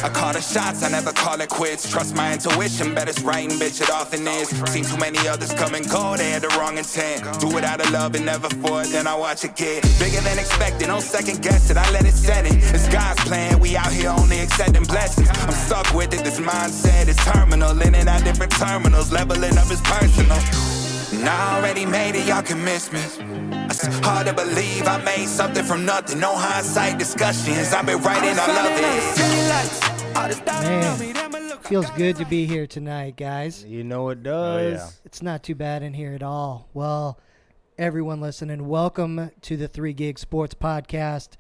I call the shots, I never call it quits. Trust my intuition, bet it's right and bitch, it often is. Seen too many others come and go, they had the wrong intent. Do it out of love and never for it, then I watch it get bigger than expected. No second guess it, I let it set in. It's God's plan, we out here only accepting blessings. I'm stuck with it, this mindset is terminal. In and out different terminals, leveling up is personal. And I already made it, y'all can miss me. It's hard to believe I made something from nothing. No hindsight discussions, I've been writing, I love it. Man, feels good to be here tonight, guys. You know it does. Oh, yeah. It's not too bad in here at all. Well, everyone listening, welcome to the 3 Gig Sports Podcast,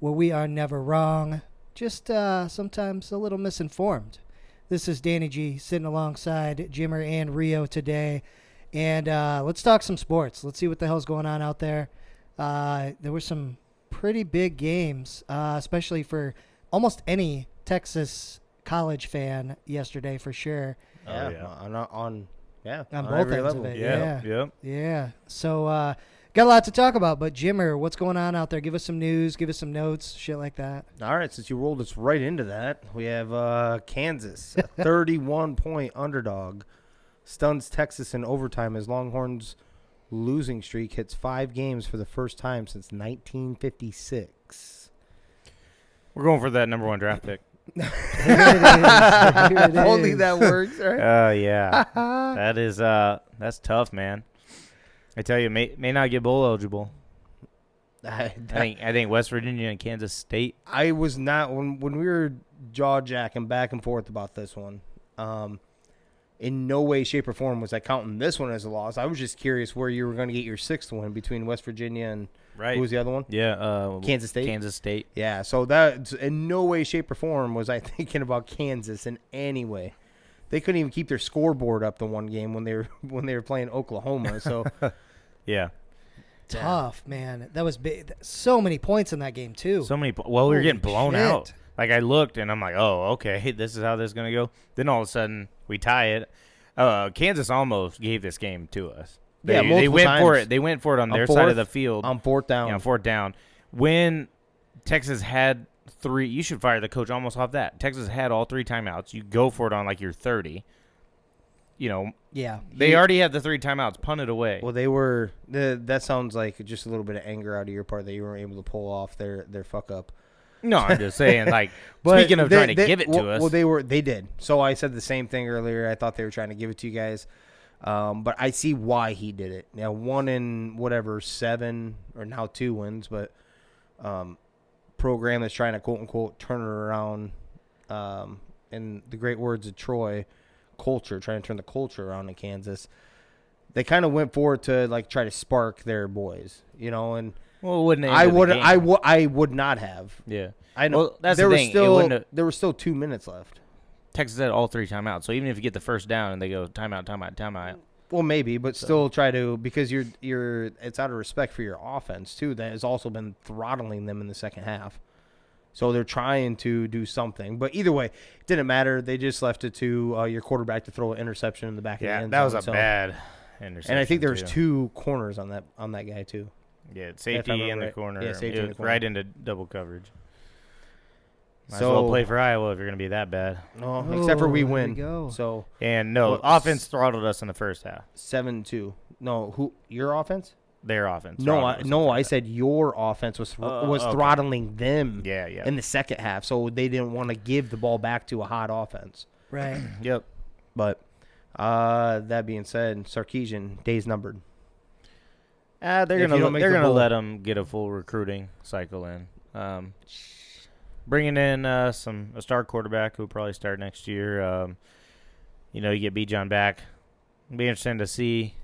where we are never wrong, just sometimes a little misinformed. This is Danny G sitting alongside Jimmer and Rio today. And let's talk some sports. Let's see what the hell's going on out there. There were some pretty big games, especially for almost any Texas college fan yesterday, for sure. Yeah, On both every ends level. of it. Yeah. Yeah. So got a lot to talk about. But Jimmer, what's going on out there? Give us some news. Give us some notes. Shit like that. All right, since you rolled us right into that, we have Kansas, a 31-point underdog. Stuns Texas in overtime as Longhorns' losing streak hits 5 games for the first time since 1956. We're going for that number 1 draft pick. Here it is. Only that works, right? Yeah. That is that's tough, man. I tell you, may not get bowl eligible. I think West Virginia and Kansas State. I was not when we were jaw-jacking back and forth about this one. In no way, shape, or form was I counting this one as a loss. I was just curious where you were going to get your 6th one between West Virginia and who was the other one? Yeah, Kansas State. Kansas State. Yeah, so that in no way, shape, or form was I thinking about Kansas in any way. They couldn't even keep their scoreboard up the one game when they were playing Oklahoma. So Yeah. Tough, man. That was big. So many points in that game too. So many. Well, we were getting blown shit. out. Like, I looked, and I'm like, oh, okay, this is how this is going to go. Then all of a sudden, we tie it. Kansas almost gave this game to us. They went times. for it. They went for it on their side of the field. On 4th down. Yeah, 4th down. When Texas had 3, you should fire the coach almost off that. Texas had all 3 timeouts. You go for it on, like, your 30. You know. Yeah. They already had the 3 timeouts punted away. Well, they were that sounds like just a little bit of anger out of your part that you weren't able to pull off their fuck up. No, I'm just saying, like, speaking of trying to give it to us. Well, they did. So I said the same thing earlier. I thought they were trying to give it to you guys. But I see why he did it. Now, 1 in, 7, or now 2 wins, but program that's trying to, quote-unquote, turn it around, in the great words of Troy, culture, trying to turn the culture around in Kansas. They kind of went forward to, like, try to spark their boys, you know, and Well, wouldn't I would not have. Yeah. I know. Well, that's there the was thing. still there were still 2 minutes left. Texas had all 3 timeouts. So even if you get the first down and they go timeout. Well, maybe, but still try to, because you're it's out of respect for your offense too. That has also been throttling them in the second half. So they're trying to do something, but either way, it didn't matter. They just left it to your quarterback to throw an interception in the back of the end zone. Yeah, that was a bad interception. And I think there was 2 corners on that guy too. Yeah, safety in the right. corner. Yeah, safety in the corner. Right into double coverage. Might as So- well play for Iowa if you're going to be that bad. No, except for we there we win. go. So And no, Well, offense throttled us in the first half. 7-2. No, who your offense? Their offense. No, throttled us in the I first said your offense was okay. throttling them. Yeah. In the second half, so they didn't want to give the ball back to a hot offense. Right. half. Yep. But that being said, Sarkisian, days numbered. They're If you don't make the gonna bowl. let them get a full recruiting cycle in. Bringing in a star quarterback who'll probably start next year. You get Bijan back. It'll be interesting to see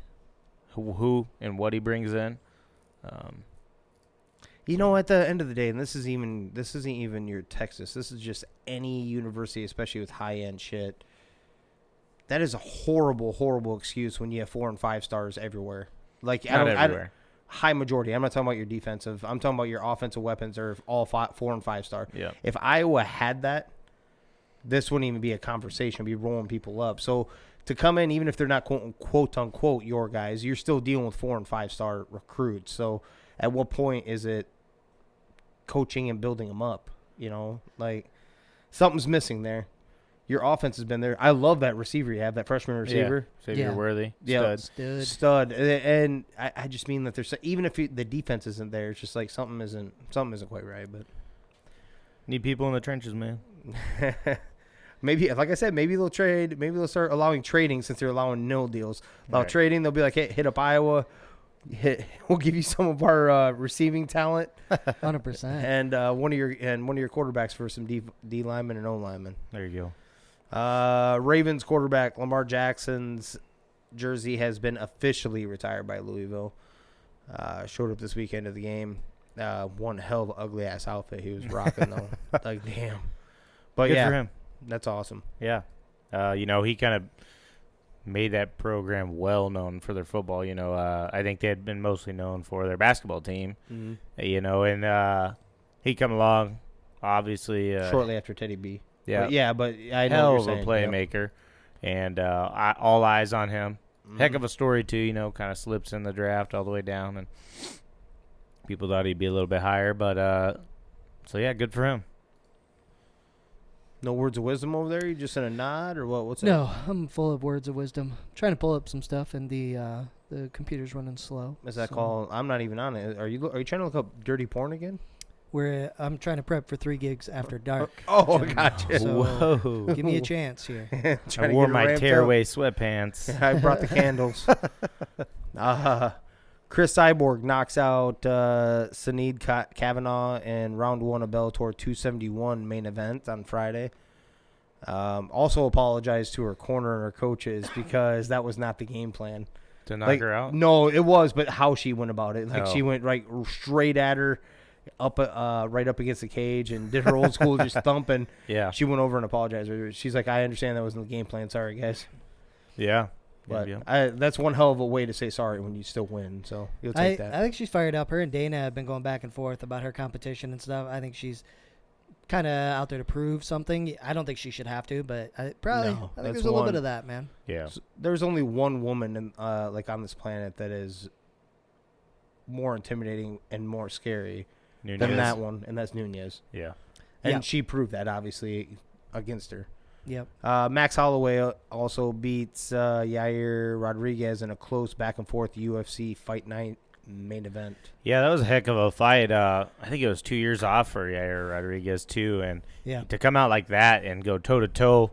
who and what he brings in. At the end of the day, and this isn't even your Texas. This is just any university, especially with high end shit. That is a horrible, horrible excuse when you have 4 and 5 stars everywhere. Like Not everywhere. High majority. I'm not talking about your defensive. I'm talking about your offensive weapons are all 4 and 5 star. Yeah. If Iowa had that, this wouldn't even be a conversation. It'd be rolling people up. So to come in, even if they're not quote unquote your guys, you're still dealing with 4 and 5 star recruits. So at what point is it coaching and building them up? something's missing there. Your offense has been there. I love that receiver you have, that freshman receiver. Xavier Yeah. Worthy. Yeah. Stud. And I just mean that there's even if the defense isn't there, it's just like something isn't quite right. But Need people in the trenches, man. maybe, like I said, maybe they'll trade. Maybe they'll start allowing trading since they're allowing nil deals. Allow trading. They'll be like, hey, hit up Iowa. We'll give you some of our receiving talent, 100%. and one of your quarterbacks for some D linemen and O linemen. There you go. Ravens quarterback Lamar Jackson's jersey has been officially retired by Louisville. Showed up this weekend of the game. One hell of an ugly ass outfit he was rocking though. Like damn. But Good yeah, for him. That's awesome. Yeah. He kind of made that program well known for their football. I think they had been mostly known for their basketball team. Mm-hmm. And he come along, obviously. Shortly after Teddy B. Yeah. But I know hell what of you're a saying. playmaker. And all eyes on him. Mm-hmm. Heck of a story, too. Kind of slips in the draft all the way down. And people thought he'd be a little bit higher. But, good for him. No words of wisdom over there? You just in a nod or what? What's that? No, I'm full of words of wisdom. I'm trying to pull up some stuff, and the computer's running slow. Is that called? I'm not even on it. Are you trying to look up dirty porn again? I'm trying to prep for 3 gigs after dark. Oh, Jim. gotcha. So, Whoa. give me a chance here. I wore my tearaway sweatpants. I brought the candles. Chris Cyborg knocks out Sinead Kavanaugh in round 1 of Bellator 271 main event on Friday. Also apologized to her corner and her coaches because that was not the game plan. To knock her out? No, it was, but how she went about it. She went right straight at her, right up against the cage, and did her old school just thumping. Yeah. She went over and apologized. She's like, I understand that wasn't the game plan. Sorry, guys. Yeah. But that's one hell of a way to say sorry when you still win. So you'll take that. I think she's fired up. Her and Dana have been going back and forth about her competition and stuff. I think she's kind of out there to prove something. I don't think she should have to, but I think there's a little bit of that, man. Yeah. So there's only one woman on this planet that is more intimidating and more scary than that one, and that's Nunez. Yeah. And she proved that, obviously, against her. Yep. Max Holloway also beats Yair Rodriguez in a close back-and-forth UFC Fight Night main event. Yeah, that was a heck of a fight. I think it was 2 years off for Yair Rodriguez, too. And to come out like that and go toe-to-toe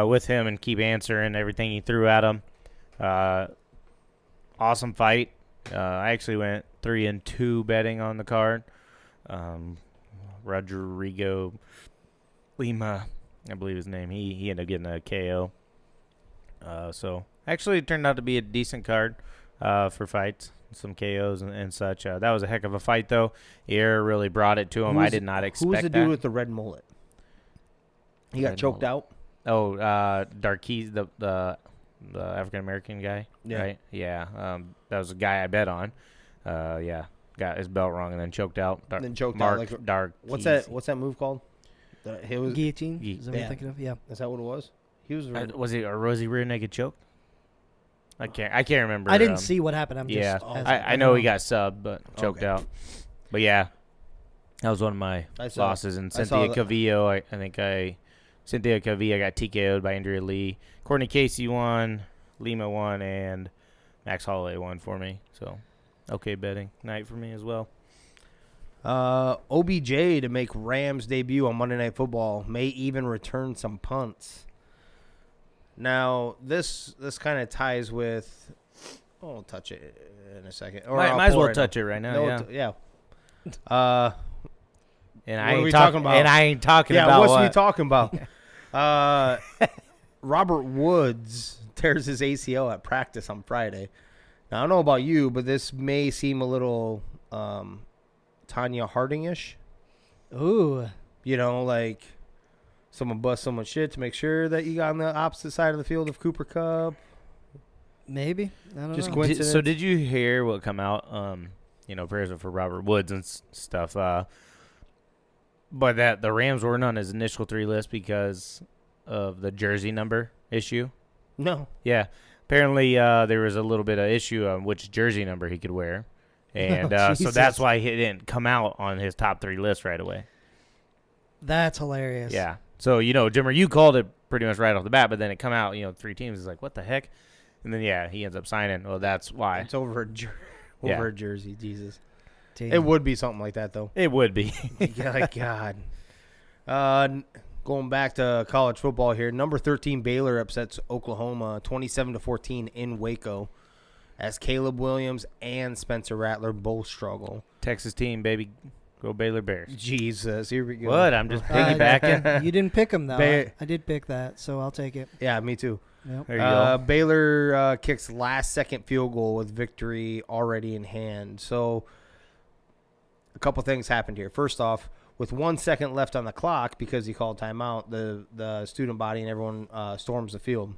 with him and keep answering everything he threw at him. Awesome fight. I actually went 3-2 betting on the card. Rodrigo Lima, I believe his name. He ended up getting a KO. So actually it turned out to be a decent card for fights, some KOs and such. That was a heck of a fight, though. Yair really brought it to him. I did not expect that. Who's the dude with the red mullet? He got choked out? Oh, Darkeys, the African-American guy? Yeah. Right? Yeah. That was a guy I bet on. Got his belt wrong and then choked out. What's that move called? Guillotine? Is that what you're thinking of? Yeah. Is that what it was? He was. Was he a rear naked choke? I can't remember. I didn't see what happened. I know he got subbed, but choked out. But yeah, that was one of my losses. And Cynthia Cavillo, Cynthia Cavillo got TKO'd by Andrea Lee. Courtney Casey won, Lima won, and Max Holloway won for me. So, okay betting night for me as well. OBJ to make Rams debut on Monday Night Football, may even return some punts. Now, this kind of ties with. I'll touch it in a second. Or might as well touch it right now. Yeah. And I ain't talking about. And I ain't talking about. Yeah, what's we talking about? Robert Woods tears his ACL at practice on Friday. Now, I don't know about you, but this may seem a little Tanya Harding-ish. Ooh. Like someone bust someone's shit to make sure that you got on the opposite side of the field of Cooper Kupp. Maybe. I don't know. Coincidence. So did you hear what come out? Prayers for Robert Woods and stuff. But that the Rams weren't on his initial 3 list because of the jersey number issue. No. Yeah. Apparently, there was a little bit of issue on which jersey number he could wear. And so that's why he didn't come out on his top 3 list right away. That's hilarious. Yeah. So, Jimmer, you called it pretty much right off the bat, but then it come out, 3 teams is like, what the heck? And then, he ends up signing. Well, that's why. It's over a jersey, Jesus. Damn. It would be something like that, though. It would be. God. Going back to college football here, number 13 Baylor upsets Oklahoma 27-14 in Waco as Caleb Williams and Spencer Rattler both struggle. Texas team, baby. Go Baylor Bears. Jesus, here we go. What? I'm just piggybacking. You didn't pick them, though. I did pick that, so I'll take it. Yeah, me too. Yep. There you go. Baylor kicks last-second field goal with victory already in hand. So a couple things happened here. First off, with 1 second left on the clock, because he called timeout, the student body and everyone storms the field.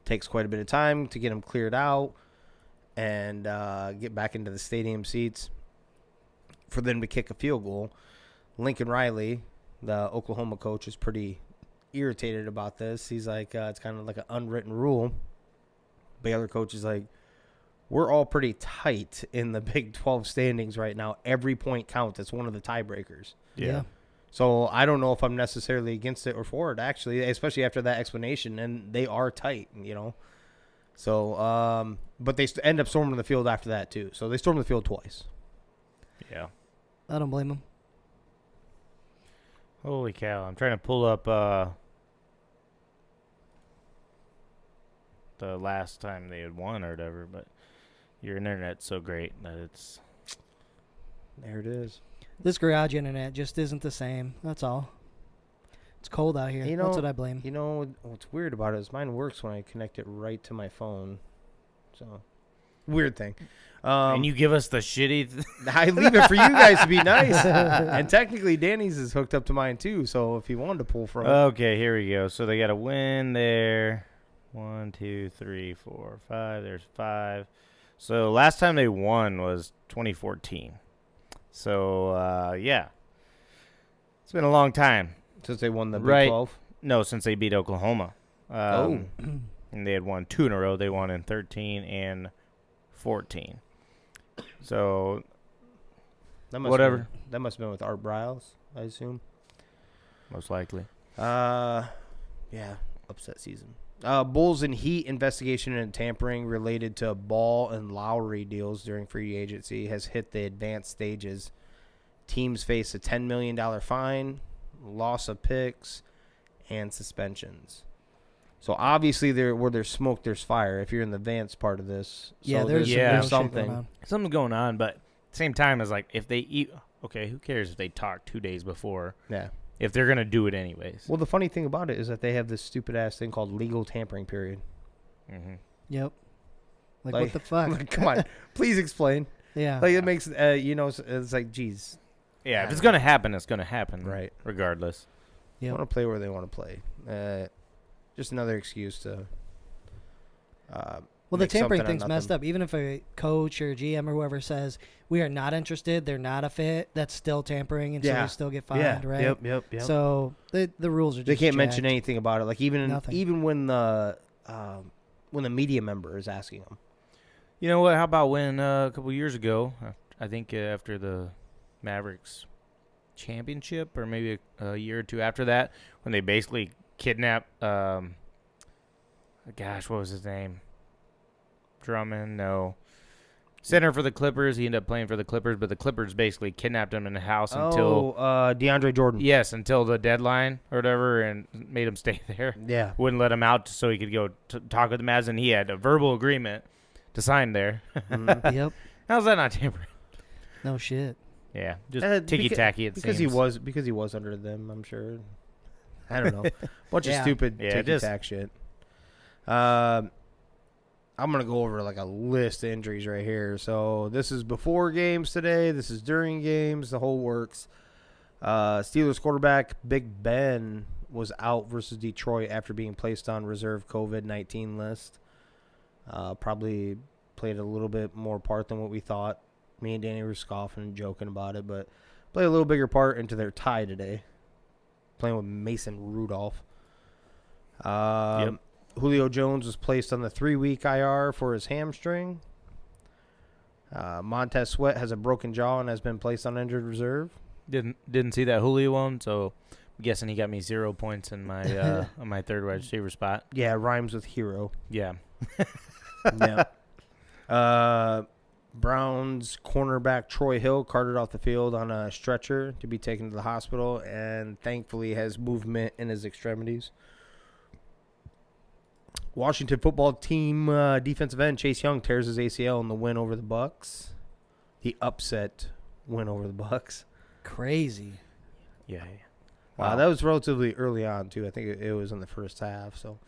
Takes quite a bit of time to get them cleared out and get back into the stadium seats for them to kick a field goal. Lincoln Riley, the Oklahoma coach, is pretty irritated about this. He's like, it's kind of like an unwritten rule. Baylor coach is like, we're all pretty tight in the Big 12 standings right now. Every point counts. It's one of the tiebreakers. Yeah. So I don't know if I'm necessarily against it or for it, actually, especially after that explanation. And they are tight, So, but they end up storming the field after that, too. So they stormed the field twice. Yeah. I don't blame them. Holy cow. I'm trying to pull up the last time they had won or whatever, but your internet's so great that it's... There it is. This garage internet just isn't the same. That's all. It's cold out here. That's what I blame. What's weird about it is mine works when I connect it right to my phone. So, weird thing. And you give us the shitty... I leave it for you guys to be nice. And technically, Danny's is hooked up to mine, too. So, if you wanted to pull from... Okay, here we go. So, they got a win there. 1, 2, 3, 4, 5. There's 5. So, last time they won was 2014. So, yeah. It's been a long time. Since they won the Big 12? No, since they beat Oklahoma. And they had won 2 in a row. They won in 13 and 14. So, whatever. That must have been with Art Briles, I assume. Most likely. Yeah, upset season. Bulls and Heat investigation into tampering related to Ball and Lowry deals during free agency has hit the advanced stages. Teams face a $10 million fine, loss of picks, and suspensions. So obviously, where there's smoke, there's fire. If you're in the advanced part of this, Yeah, so there's something. Something's going on, but at the same time, it's like if they eat, okay, who cares if they talk 2 days before? Yeah. If they're gonna do it anyways. Well, the funny thing about it is that they have this stupid ass thing called legal tampering period. Mm-hmm. Yep. Like what the fuck? Like, come on, please explain. Yeah. Like it makes it's like, geez. Yeah, if it's gonna happen, it's gonna happen. Right. Regardless. They Yep. want to play where they want to play. Just another excuse to. Well, the tampering thing's messed up. Even if a coach or GM or whoever says we are not interested, they're not a fit, that's still tampering, and so they still get fined, right? Yep. So the rules are just they can't jacked. mention anything about it. Like even Nothing. when the media member is asking them. You know what? How about when a couple years ago, I think after the Mavericks championship, or maybe a year or two after that, when they basically kidnapped, what was his name? Drummond, no. Center for the Clippers. He ended up playing for the Clippers, but the Clippers basically kidnapped him in the house until DeAndre Jordan. Yes, until the deadline or whatever, and made him stay there. Yeah, wouldn't let him out so he could go talk with the Mavs, and he had a verbal agreement to sign there. Mm-hmm. Yep. How's that not tampering? No shit. Yeah, just ticky tacky. Because he was under them. I'm sure. I don't know. Bunch of stupid ticky tack shit. I'm going to go over like a list of injuries right here. So this is before games today. This is during games. The whole works. Steelers quarterback Big Ben was out versus Detroit after being placed on reserve COVID-19 list. Probably played a little bit more part than what we thought. Me and Danny were scoffing and joking about it, but played a little bigger part into their tie today. Playing with Mason Rudolph. Yep. Julio Jones was placed on the 3-week IR for his hamstring. Montez Sweat has a broken jaw and has been placed on injured reserve. Didn't see that Julio one, so I'm guessing he got me 0 points in my on my third wide receiver spot. Yeah, rhymes with hero. Yeah. Yeah. Browns cornerback Troy Hill carted off the field on a stretcher to be taken to the hospital, and thankfully has movement in his extremities. Washington football team defensive end Chase Young tears his ACL in the win over the Bucks. The upset win over the Bucks. Crazy. Yeah. Wow, that was relatively early on too. I think it was in the first half. So,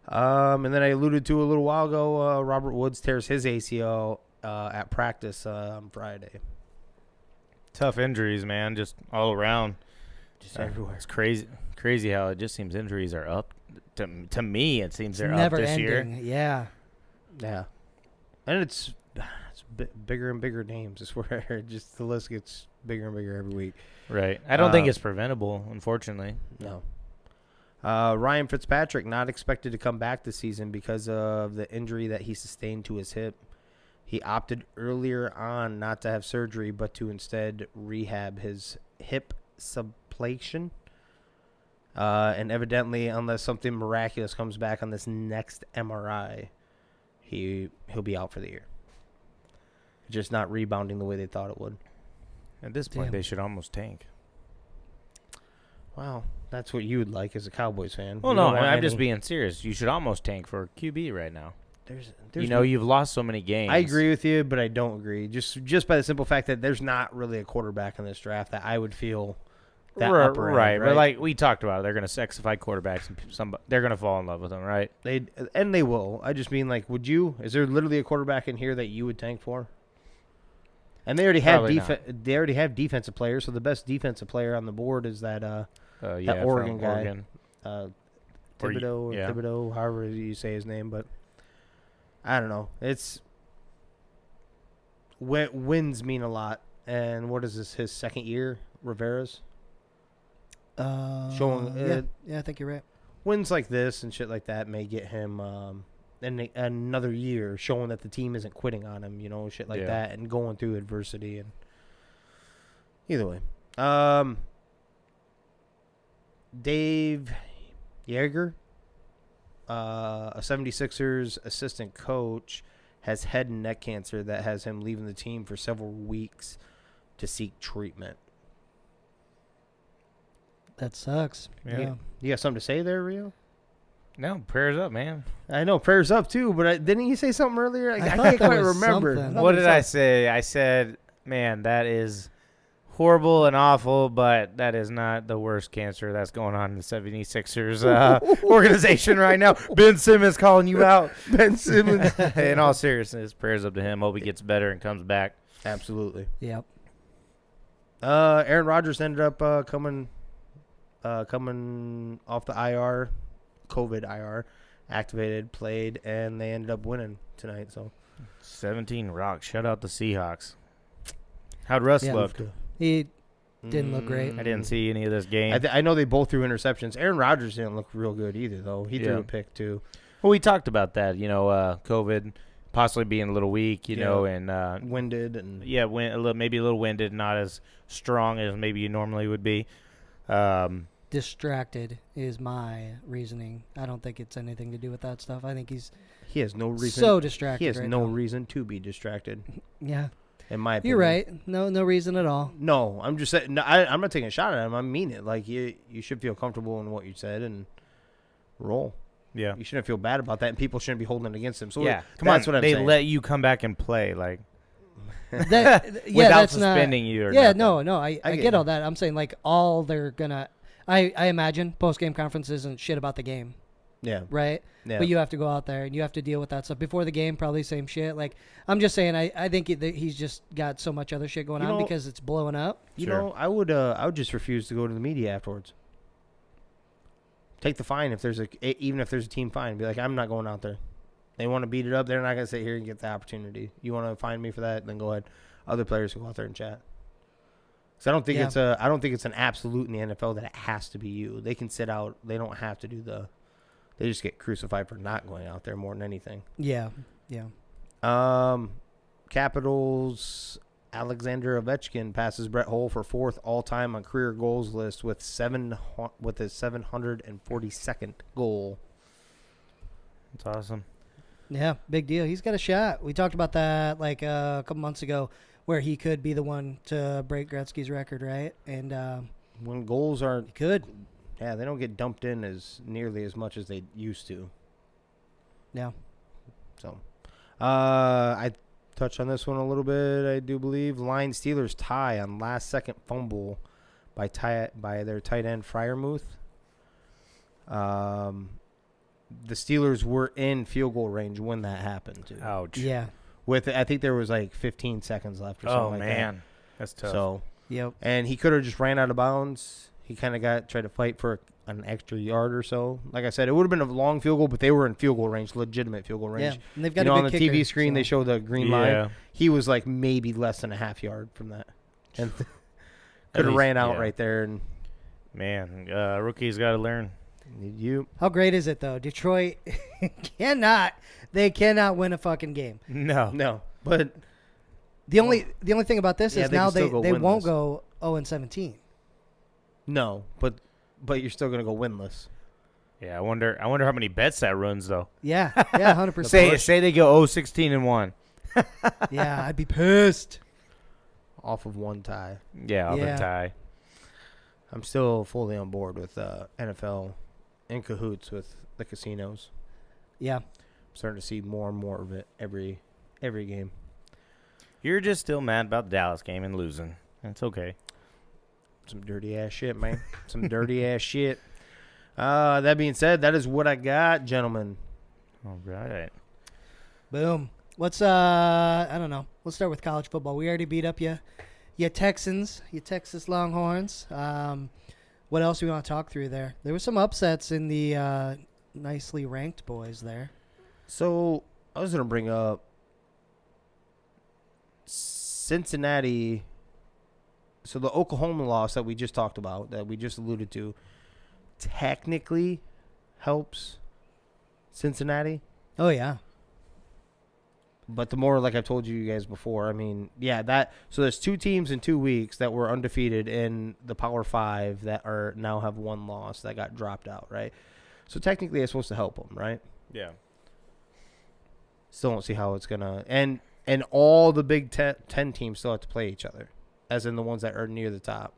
and then I alluded to a little while ago, Robert Woods tears his ACL at practice on Friday. Tough injuries, man, just all around. Just everywhere. It's crazy how it just seems injuries are up. To me, it seems they're Never up this ending. year. Yeah, and it's bigger and bigger names. I swear, just the list gets bigger and bigger every week. Right. I don't think it's preventable, unfortunately. No. Ryan Fitzpatrick not expected to come back this season because of the injury that he sustained to his hip. He opted earlier on not to have surgery, but to instead rehab his hip subluxation. And evidently, unless something miraculous comes back on this next MRI, he'll be out for the year. Just not rebounding the way they thought it would. At this point, they should almost tank. Wow, that's what you would like as a Cowboys fan. Well, no, I'm just being serious. You should almost tank for QB right now. There's you've lost so many games. I agree with you, but I don't agree. Just by the simple fact that there's not really a quarterback in this draft that I would feel that upper end, right? But like we talked about, they're going to sexify quarterbacks, and they're going to fall in love with them, right? They will. I just mean, like, would you? Is there literally a quarterback in here that you would tank for? And they already have defensive players. So the best defensive player on the board is that that Oregon guy, Thibodeau, however you say his name. But I don't know. It's wins mean a lot. And what is this? His second year, Rivera's. Yeah, I think you're right. Wins like this and shit like that may get him another year, showing that the team isn't quitting on him, shit like that, and going through adversity. And either way, Dave Yeager, a 76ers assistant coach, has head and neck cancer that has him leaving the team for several weeks to seek treatment. That sucks. Yeah. You got something to say there, Rio? No, prayers up, man. I know, prayers up too, but didn't you say something earlier? I can't that quite was remember. something. What did I say? I said, man, that is horrible and awful, but that is not the worst cancer that's going on in the 76ers organization right now. Ben Simmons calling you out. Ben Simmons. In all seriousness, prayers up to him. Hope he gets better and comes back. Absolutely. Yep. Aaron Rodgers ended up coming off the IR, COVID IR, activated, played, and they ended up winning tonight. So 17 rocks. Shout out the Seahawks. How'd Russ look? He didn't look great. I didn't see any of this game. I know they both threw interceptions. Aaron Rodgers didn't look real good either, though. He threw a pick, too. Well, we talked about that, COVID possibly being a little weak, and winded. And maybe a little winded, not as strong as maybe you normally would be. Distracted is my reasoning. I don't think it's anything to do with that stuff. I think he has no reason. So distracted. He has right no now. reason to be distracted. Yeah. In my opinion. You're right. No reason at all. No, I'm just saying. No, I'm not taking a shot at him. I mean it. Like you should feel comfortable in what you said and roll. Yeah. You shouldn't feel bad about that, and people shouldn't be holding it against him. So yeah, that's what I'm saying. They let you come back and play, like without that's suspending you. Or nothing. I I get all that. I'm saying like all they're gonna. I imagine post-game conference isn't shit about the game. Yeah. Right? Yeah. But you have to go out there and you have to deal with that stuff. Before the game, probably same shit. Like, I'm just saying, I think he's just got so much other shit going on because it's blowing up. You know, I would just refuse to go to the media afterwards. Take the fine even if there's a team fine. Be like, I'm not going out there. They want to beat it up. They're not going to sit here and get the opportunity. You want to fine me for that? Then go ahead. Other players can go out there and chat. So I don't think it's an absolute in the NFL that it has to be you. They can sit out. They don't have to do they just get crucified for not going out there more than anything. Yeah. Capitals Alexander Ovechkin passes Brett Hull for 4th all-time on career goals list with his 742nd goal. That's awesome. Yeah, big deal. He's got a shot. We talked about that like a couple months ago, where he could be the one to break Gretzky's record, right? And when goals aren't, he could. Yeah, they don't get dumped in as nearly as much as they used to. Yeah. So, I touched on this one a little bit. I do believe Lions Steelers tie on last-second fumble by their tight end Freiermuth. The Steelers were in field goal range when that happened, too. Ouch. Yeah. I think there was like 15 seconds left or something like that. Oh, man. That's tough. So, yep. And he could have just ran out of bounds. He kind of tried to fight for an extra yard or so. Like I said, it would have been a long field goal, but they were in field goal range, legitimate field goal range. Yeah, and they've got a on good the kicker, TV screen, they show the green line. He was like maybe less than a half yard from that. And could have ran out right there. And man, rookies got to learn. How great is it, though? Detroit cannot win a fucking game. No. But the only thing about this is now they won't go 0-17. No, but you're still gonna go winless. Yeah, I wonder how many bets that runs though. Yeah, 100%. say they go 0-16-1. Yeah, I'd be pissed. Off of one tie. Yeah, off a tie. I'm still fully on board with NFL in cahoots with the casinos. Yeah. I'm starting to see more and more of it every game. You're just still mad about the Dallas game and losing. That's okay. Some dirty ass shit, man. Some dirty ass shit. That being said, that is what I got, gentlemen. All right. Boom. Let's I don't know. Let's start with college football. We already beat up you Texans, you Texas Longhorns. What else do we want to talk through there? There were some upsets in the nicely ranked boys there. So I was going to bring up Cincinnati. So the Oklahoma loss that we just talked about, that we just alluded to, technically helps Cincinnati. Oh, yeah. But the more, like I've told you guys before, I mean, so there's 2 teams in 2 weeks that were undefeated in the Power 5 that now have 1 loss that got dropped out, right? So technically it's supposed to help them, right? Yeah. Still don't see how it's going to. And all the Big 10 teams still have to play each other, as in the ones that are near the top.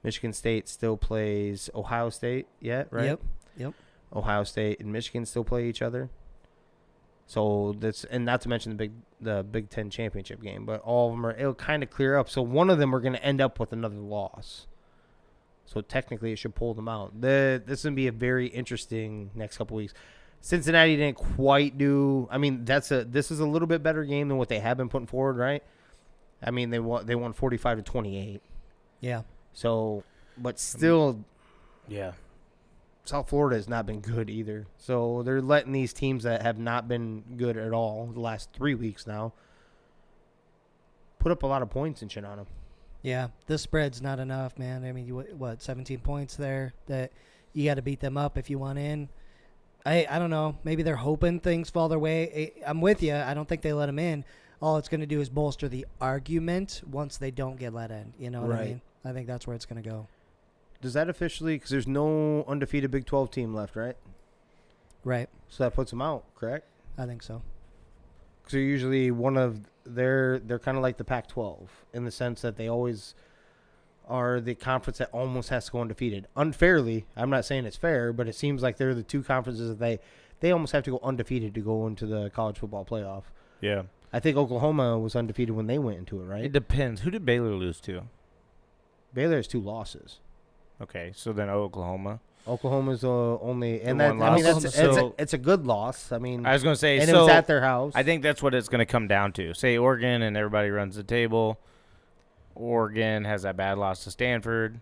Michigan State still plays Ohio State yet, right? Yep. Ohio State and Michigan still play each other. So and not to mention the Big 10 championship game, but all of them it'll kind of clear up. So one of them are going to end up with another loss. So technically it should pull them out. This is going to be a very interesting next couple weeks. Cincinnati didn't quite do. I mean, this is a little bit better game than what they have been putting forward, right? I mean, they won 45-28. Yeah. So, but still, yeah. South Florida has not been good either. So they're letting these teams that have not been good at all the last 3 weeks now put up a lot of points and shit on them. Yeah, this spread's not enough, man. I mean, 17 points there that you got to beat them up if you want in. I don't know. Maybe they're hoping things fall their way. I'm with you. I don't think they let them in. All it's going to do is bolster the argument once they don't get let in. You know what I mean? I think that's where it's going to go. Does that officially, because there's no undefeated Big 12 team left, right? Right. So that puts them out, correct? I think so. Because they're usually they're kind of like the Pac-12 in the sense that they always are the conference that almost has to go undefeated. Unfairly, I'm not saying it's fair, but it seems like they're the 2 conferences that they almost have to go undefeated to go into the college football playoff. Yeah. I think Oklahoma was undefeated when they went into it, right? It depends. Who did Baylor lose to? Baylor has 2 losses. Okay, so then Oklahoma. Oklahoma's only, and one that, I mean, loss. it's a good loss. I mean, I was going to say, and so it was at their house. I think that's what it's going to come down to. Say Oregon and everybody runs the table. Oregon has that bad loss to Stanford.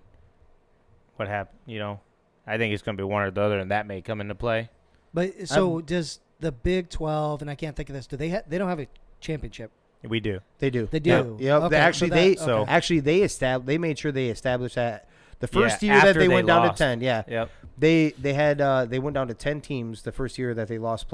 What happened? I think it's going to be one or the other, and that may come into play. But so does the Big 12? And I can't think of this. Do they? They don't have a championship. We do. They do. They do. Yep. Okay, They made sure they established that the first year after that they went down lost. to 10. Yeah. Yep. They went down to 10 teams the first year that they lost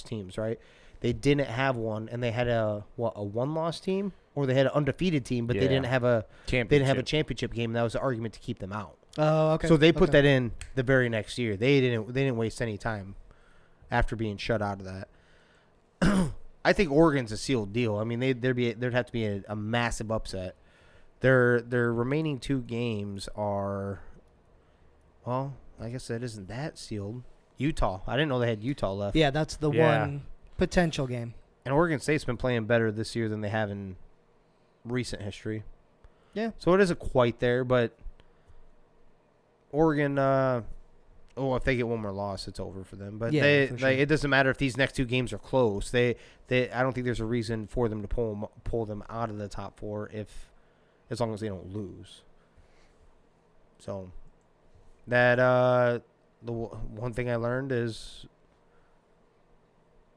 teams, right? They didn't have one, and they had a 1-loss team or they had an undefeated team, but they didn't have a championship game. And that was the argument to keep them out. Oh, okay. So they put that in the very next year. They didn't waste any time after being shut out of that. I think Oregon's a sealed deal. I mean, there'd have to be a massive upset. Their remaining 2 games are, well, I guess that isn't that sealed. Utah. I didn't know they had Utah left. Yeah, that's the one potential game. And Oregon State's been playing better this year than they have in recent history. Yeah. So it isn't quite there, but Oregon, if they get one more loss, it's over for them. But it doesn't matter if these next 2 games are close. I don't think there's a reason for them to pull them out of the top 4 as long as they don't lose. So that the one thing I learned is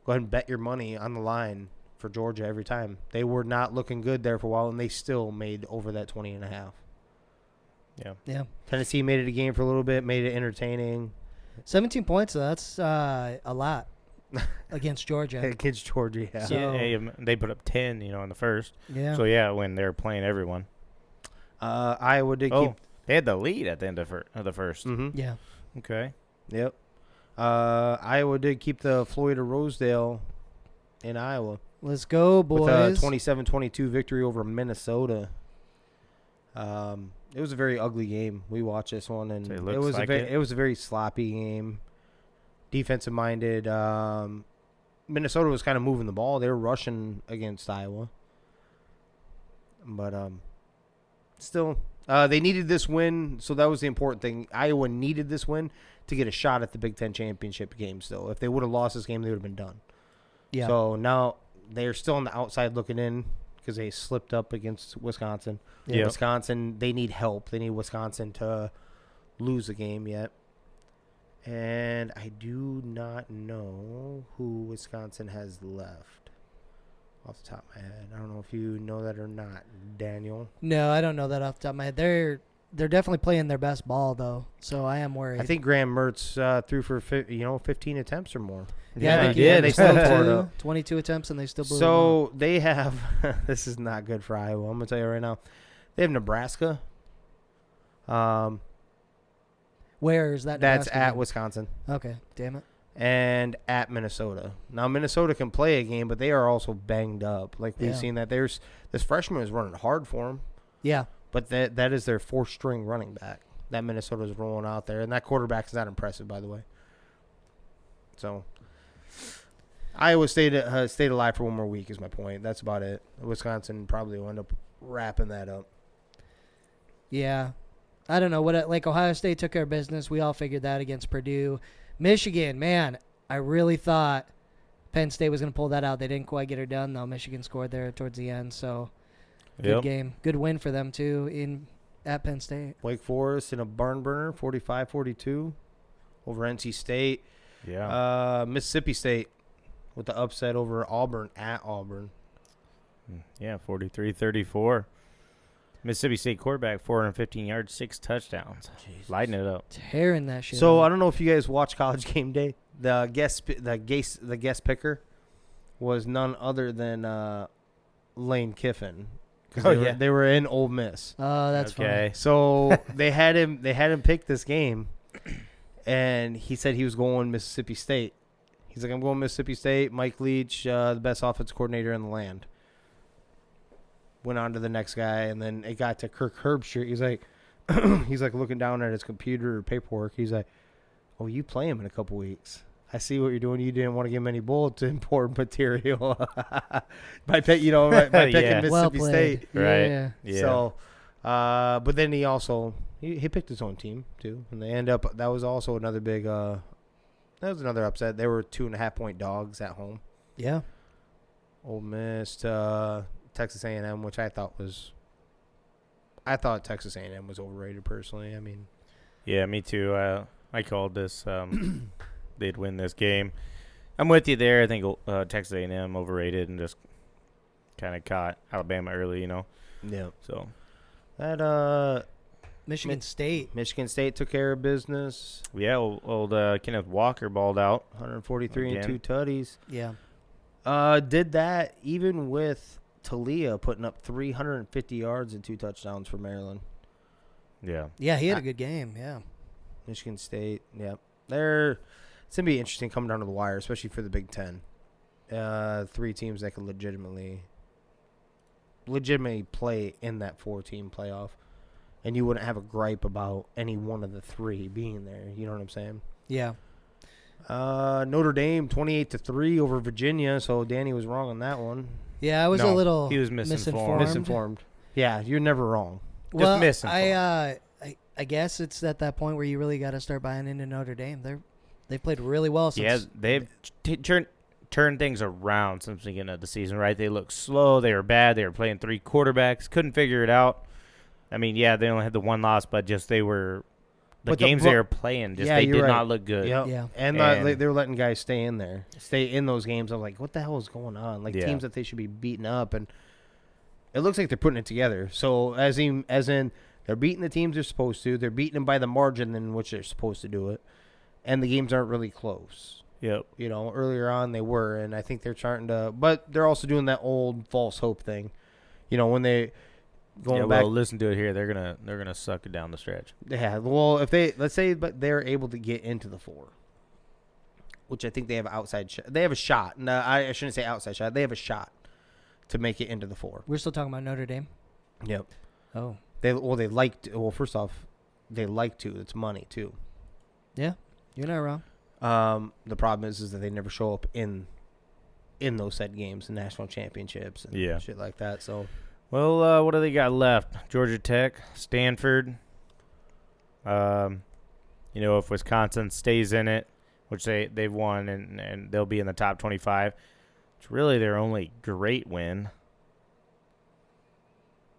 go ahead and bet your money on the line for Georgia every time. They were not looking good there for a while, and they still made over that 20.5. Yeah. Tennessee made it a game for a little bit, made it entertaining. 17 points, that's a lot against Georgia. Against Georgia, yeah. So, they put up 10, in the first. Yeah. So, when they're playing everyone. Iowa did keep... They had the lead at the end of the first. Mm-hmm. Yeah. Okay. Yep. Iowa did keep the Florida Rosedale in Iowa. Let's go, boys. With a 27-22 victory over Minnesota. It was a very ugly game. We watched this one, and it was a very sloppy game. Defensive minded. Minnesota was kind of moving the ball. They were rushing against Iowa, but still, they needed this win. So that was the important thing. Iowa needed this win to get a shot at the Big Ten championship game. Still, if they would have lost this game, they would have been done. Yeah. So now they're still on the outside looking in, because they slipped up against Wisconsin. Yeah. Wisconsin, they need help. They need Wisconsin to lose the game yet. And I do not know who Wisconsin has left off the top of my head. I don't know if you know that or not, Daniel. No, I don't know that off the top of my head. They're definitely playing their best ball, though, so I am worried. I think Graham Mertz threw for 15 attempts or more. Yeah, they did. They still tore it up. 22 attempts, and they still blew them So they have – this is not good for Iowa. I'm going to tell you right now. They have Nebraska. Where is that? That's Nebraska at game? Wisconsin. Okay, damn it. And at Minnesota. Now, Minnesota can play a game, but they are also banged up. Like, we've seen that. This freshman is running hard for them. Yeah. But that is their 4th-string running back that Minnesota's rolling out there. And that quarterback is not impressive, by the way. So, Iowa stayed alive for one more week is my point. That's about it. Wisconsin probably will end up wrapping that up. Yeah. I don't know. Ohio State took care of business. We all figured that against Purdue. Michigan, man, I really thought Penn State was going to pull that out. They didn't quite get her done, though. Michigan scored there towards the end, so good game. Good win for them, too, at Penn State. Wake Forest in a barn burner, 45-42 over NC State. Yeah. Mississippi State with the upset over Auburn at Auburn. Yeah, 43-34. Mississippi State quarterback, 415 yards, 6 touchdowns. Jesus. Lighting it up. Tearing that shit So up. I don't know if you guys watch College Game Day. The guest picker was none other than Lane Kiffin. They were in Ole Miss. Oh, that's funny. So they had him pick this game, and he said he was going Mississippi State. He's like, I'm going Mississippi State. Mike Leach, the best offensive coordinator in the land. Went on to the next guy, and then it got to Kirk Herbstreit. He's like looking down at his computer or paperwork. He's like, "Oh, you play him in a couple weeks. I see what you're doing. You didn't want to give him any bulletin board material by picking Mississippi State, right? Yeah. So, but then he also he picked his own team too, and they end up. That was also another big. That was another upset. They were 2.5-point dogs at home. Yeah. Ole Miss, Texas A&M, which I thought Texas A&M was overrated personally. I mean, yeah, me too. I called this. They'd win this game. I'm with you there. I think Texas A&M overrated and just kind of caught Alabama early, Yeah. So that Michigan State took care of business. Yeah, old Kenneth Walker balled out, 143 and 2 tutties. Yeah. Did that even with Talia putting up 350 yards and 2 touchdowns for Maryland. Yeah. Yeah, he had a good game. Yeah. Michigan State, yeah. It's going to be interesting coming down to the wire, especially for the Big Ten. 3 teams that could legitimately play in that 4-team playoff. And you wouldn't have a gripe about any one of the 3 being there. You know what I'm saying? Yeah. Notre Dame 28-3 over Virginia, so Danny was wrong on that one. Yeah, I was a little he was misinformed. Misinformed. Yeah, you're never wrong. Well, just misinformed. I guess it's at that point where you really got to start buying into Notre Dame. They've played really well since. Yeah, they've turned things around since the beginning of the season, right? They looked slow. They were bad. They were playing 3 quarterbacks. Couldn't figure it out. I mean, yeah, they only had the 1 loss, but just they were the games they were playing. Just they did not look good. Yep. Yeah, and they were letting guys stay in those games. I'm like, what the hell is going on? Like teams that they should be beating up, and it looks like they're putting it together. So as in they're beating the teams they're supposed to. They're beating them by the margin in which they're supposed to do it, and the games aren't really close. Yep. Earlier on they were, and I think they're starting to, but they're also doing that old false hope thing. When they going back. Well, listen to it here. They're gonna suck it down the stretch. Yeah. Well, if let's say, but they're able to get into the 4, which I think they have they have a shot. No, I shouldn't say outside shot. They have a shot to make it into the 4. we're still talking about Notre Dame. Yep. Oh. They like to. Well, first off, they like to. It's money too. Yeah, you're not wrong. The problem is that they never show up in those said games, the national championships, and shit like that. So. Well, what do they got left? Georgia Tech, Stanford. If Wisconsin stays in it, which they've won, and they'll be in the top 25, it's really their only great win.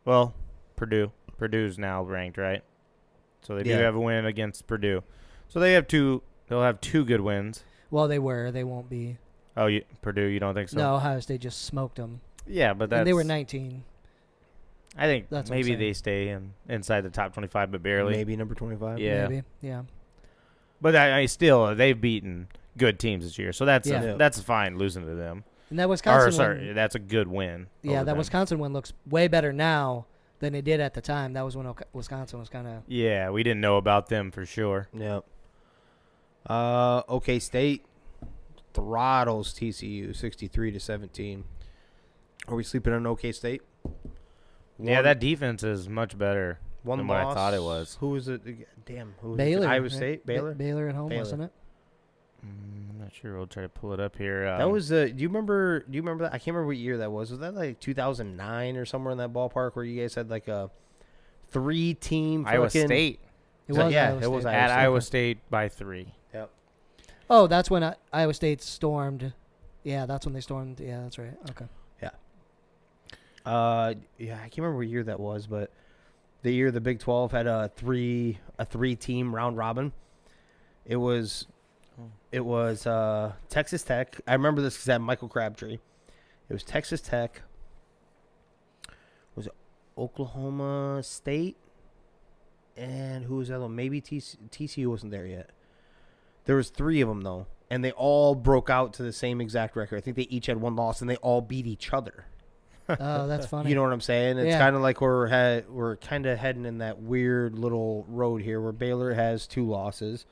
Well, Purdue. Purdue's now ranked, right? So they do have a win against Purdue. So they have 2. They'll have 2 good wins. Well, they were. They won't be. Oh, Purdue, you don't think so? No, Ohio State just smoked them. Yeah, but and they were 19. I think That's maybe they stay inside the top 25, but barely. Maybe number 25. Yeah. Maybe. Yeah. But I still, they've beaten good teams this year, so that's fine losing to them. And that Wisconsin win, that's a good win. Yeah, that Wisconsin win looks way better now than it did at the time. That was when Wisconsin was kind of. Yeah, we didn't know about them for sure. Yep. OK State throttles TCU 63-17. Are we sleeping on OK State? Yeah, that defense is much better than what I thought it was. Who was it? Damn. Who was Baylor. It? Iowa State? Baylor? Baylor at home, wasn't it? I'm not sure. We'll try to pull it up here. That was do you remember that? I can't remember what year that was. Was that like 2009 or somewhere in that ballpark where you guys had like a 3-team Iowa State? It was yeah, Iowa State. it was At Iowa State by 3. Yep. Oh, that's when Iowa State stormed. Yeah, that's when they stormed. Yeah, that's right. Okay. Yeah, I can't remember what year that was, but the year the Big 12 had a 3-team round robin. It was Texas Tech. I remember this because I had Michael Crabtree. It was Texas Tech. Was it Oklahoma State? And who was that one? Maybe TCU wasn't there yet. There was 3 of them though, and they all broke out to the same exact record. I think they each had 1 loss, and they all beat each other. Oh, that's funny. You know what I'm saying? It's kind of like we're kind of heading in that weird little road here where Baylor has 2 losses.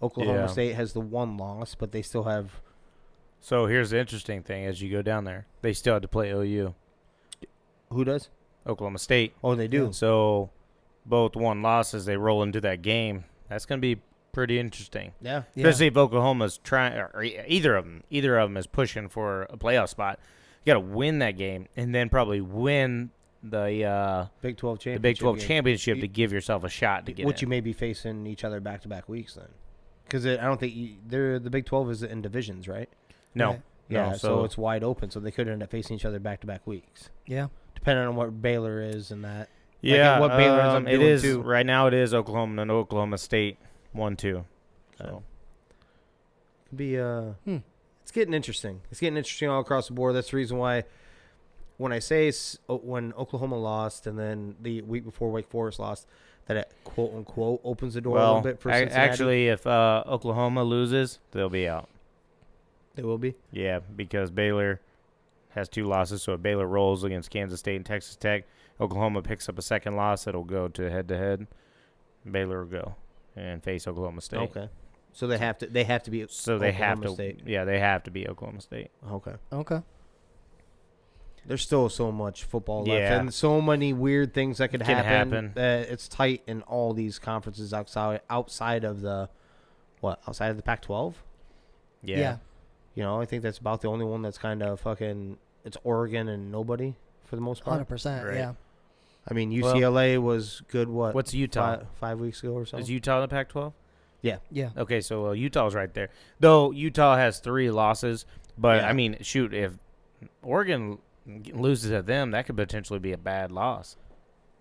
Oklahoma State has the 1 loss, but they still have. So here's the interesting thing: as you go down there, they still have to play OU. Who does? Oklahoma State. Oh, they do. Yeah. So both 1 losses, they roll into that game. That's going to be pretty interesting. Yeah. Especially if Oklahoma's trying, or either of them is pushing for a playoff spot. You got to win that game and then probably win the Big 12 championship. The Big 12 championship to give yourself a shot to get which in. You may be facing each other back-to-back weeks then. Because I don't think the Big 12 is in divisions, right? No. Right. Yeah, no, so it's wide open, so they could end up facing each other back-to-back weeks. Yeah. Depending on what Baylor is and that. Yeah, what Baylor ends up doing it is too. right now. It is Oklahoma and Oklahoma State 1-2. So could be it's getting interesting. It's getting interesting all across the board. That's the reason why when I say when Oklahoma lost and then the week before Wake Forest lost, that it quote unquote opens the door a little bit for Cincinnati. Actually, if Oklahoma loses, they'll be out. They will be. Yeah, because Baylor has 2 losses. So if Baylor rolls against Kansas State and Texas Tech, Oklahoma picks up a second loss. It'll go to head-to-head. Baylor will go and face Oklahoma State. Okay. So they have to be. So they Oklahoma have to. State. Yeah, they have to be Oklahoma State. Okay. There's still so much football left, Yeah. and so many weird things that could Can happen. happen. It's tight in all these conferences outside of the Pac-12. Yeah. You know, I think that's about the only one that's kind of fucking. It's Oregon and nobody for the most part. 100%. Right. Yeah. I mean, UCLA was good. What's Utah? 5 weeks ago or so. Is Utah in the Pac-12? Yeah. Okay, so Utah's right there. Though Utah has 3 losses, but Yeah. I mean, shoot, if Oregon loses to them, that could potentially be a bad loss.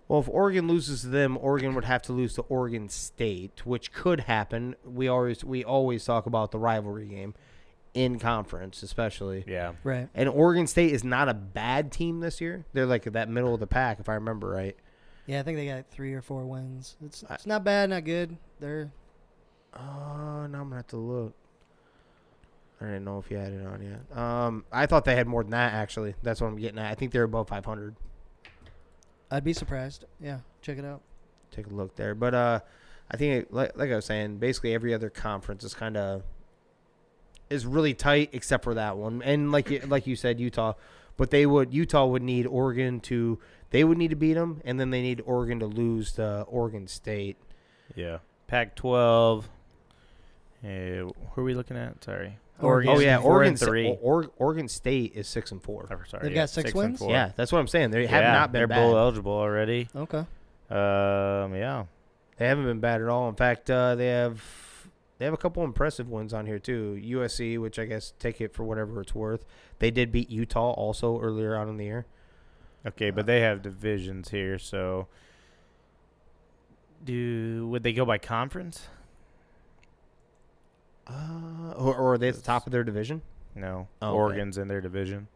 Well, if Oregon loses to them, Oregon would have to lose to Oregon State, which could happen. We always talk about the rivalry game in conference, especially. Yeah. Right. And Oregon State is not a bad team this year. They're like that middle of the pack, if I remember right. Yeah, I think they got 3 or 4 wins. It's not bad, not good. They're Now I'm gonna have to look. I didn't know if you had it on yet. I thought they had more than that. Actually, that's what I'm getting at. I think they're above 500. I'd be surprised. Yeah, check it out. Take a look there, but I think like I was saying, basically every other conference is really tight except for that one. And like you said, Utah, but Utah would need Oregon to beat them, and then they need Oregon to lose to Oregon State. Yeah. Pac-12. Who are we looking at? Sorry. Oregon. Oh yeah, 4-3. Oregon State is 6-4. Oh, sorry, They've got 6 wins? 6-4. Yeah, that's what I'm saying. They have not been they're bad. bowl eligible already. Okay. Yeah. They haven't been bad at all. In fact, they have a couple impressive wins on here too. USC, which I guess take it for whatever it's worth. They did beat Utah also earlier on in the year. Okay, but they have divisions here, so would they go by conference? Or are they at the top of their division? No. Oh, okay. Oregon's in their division,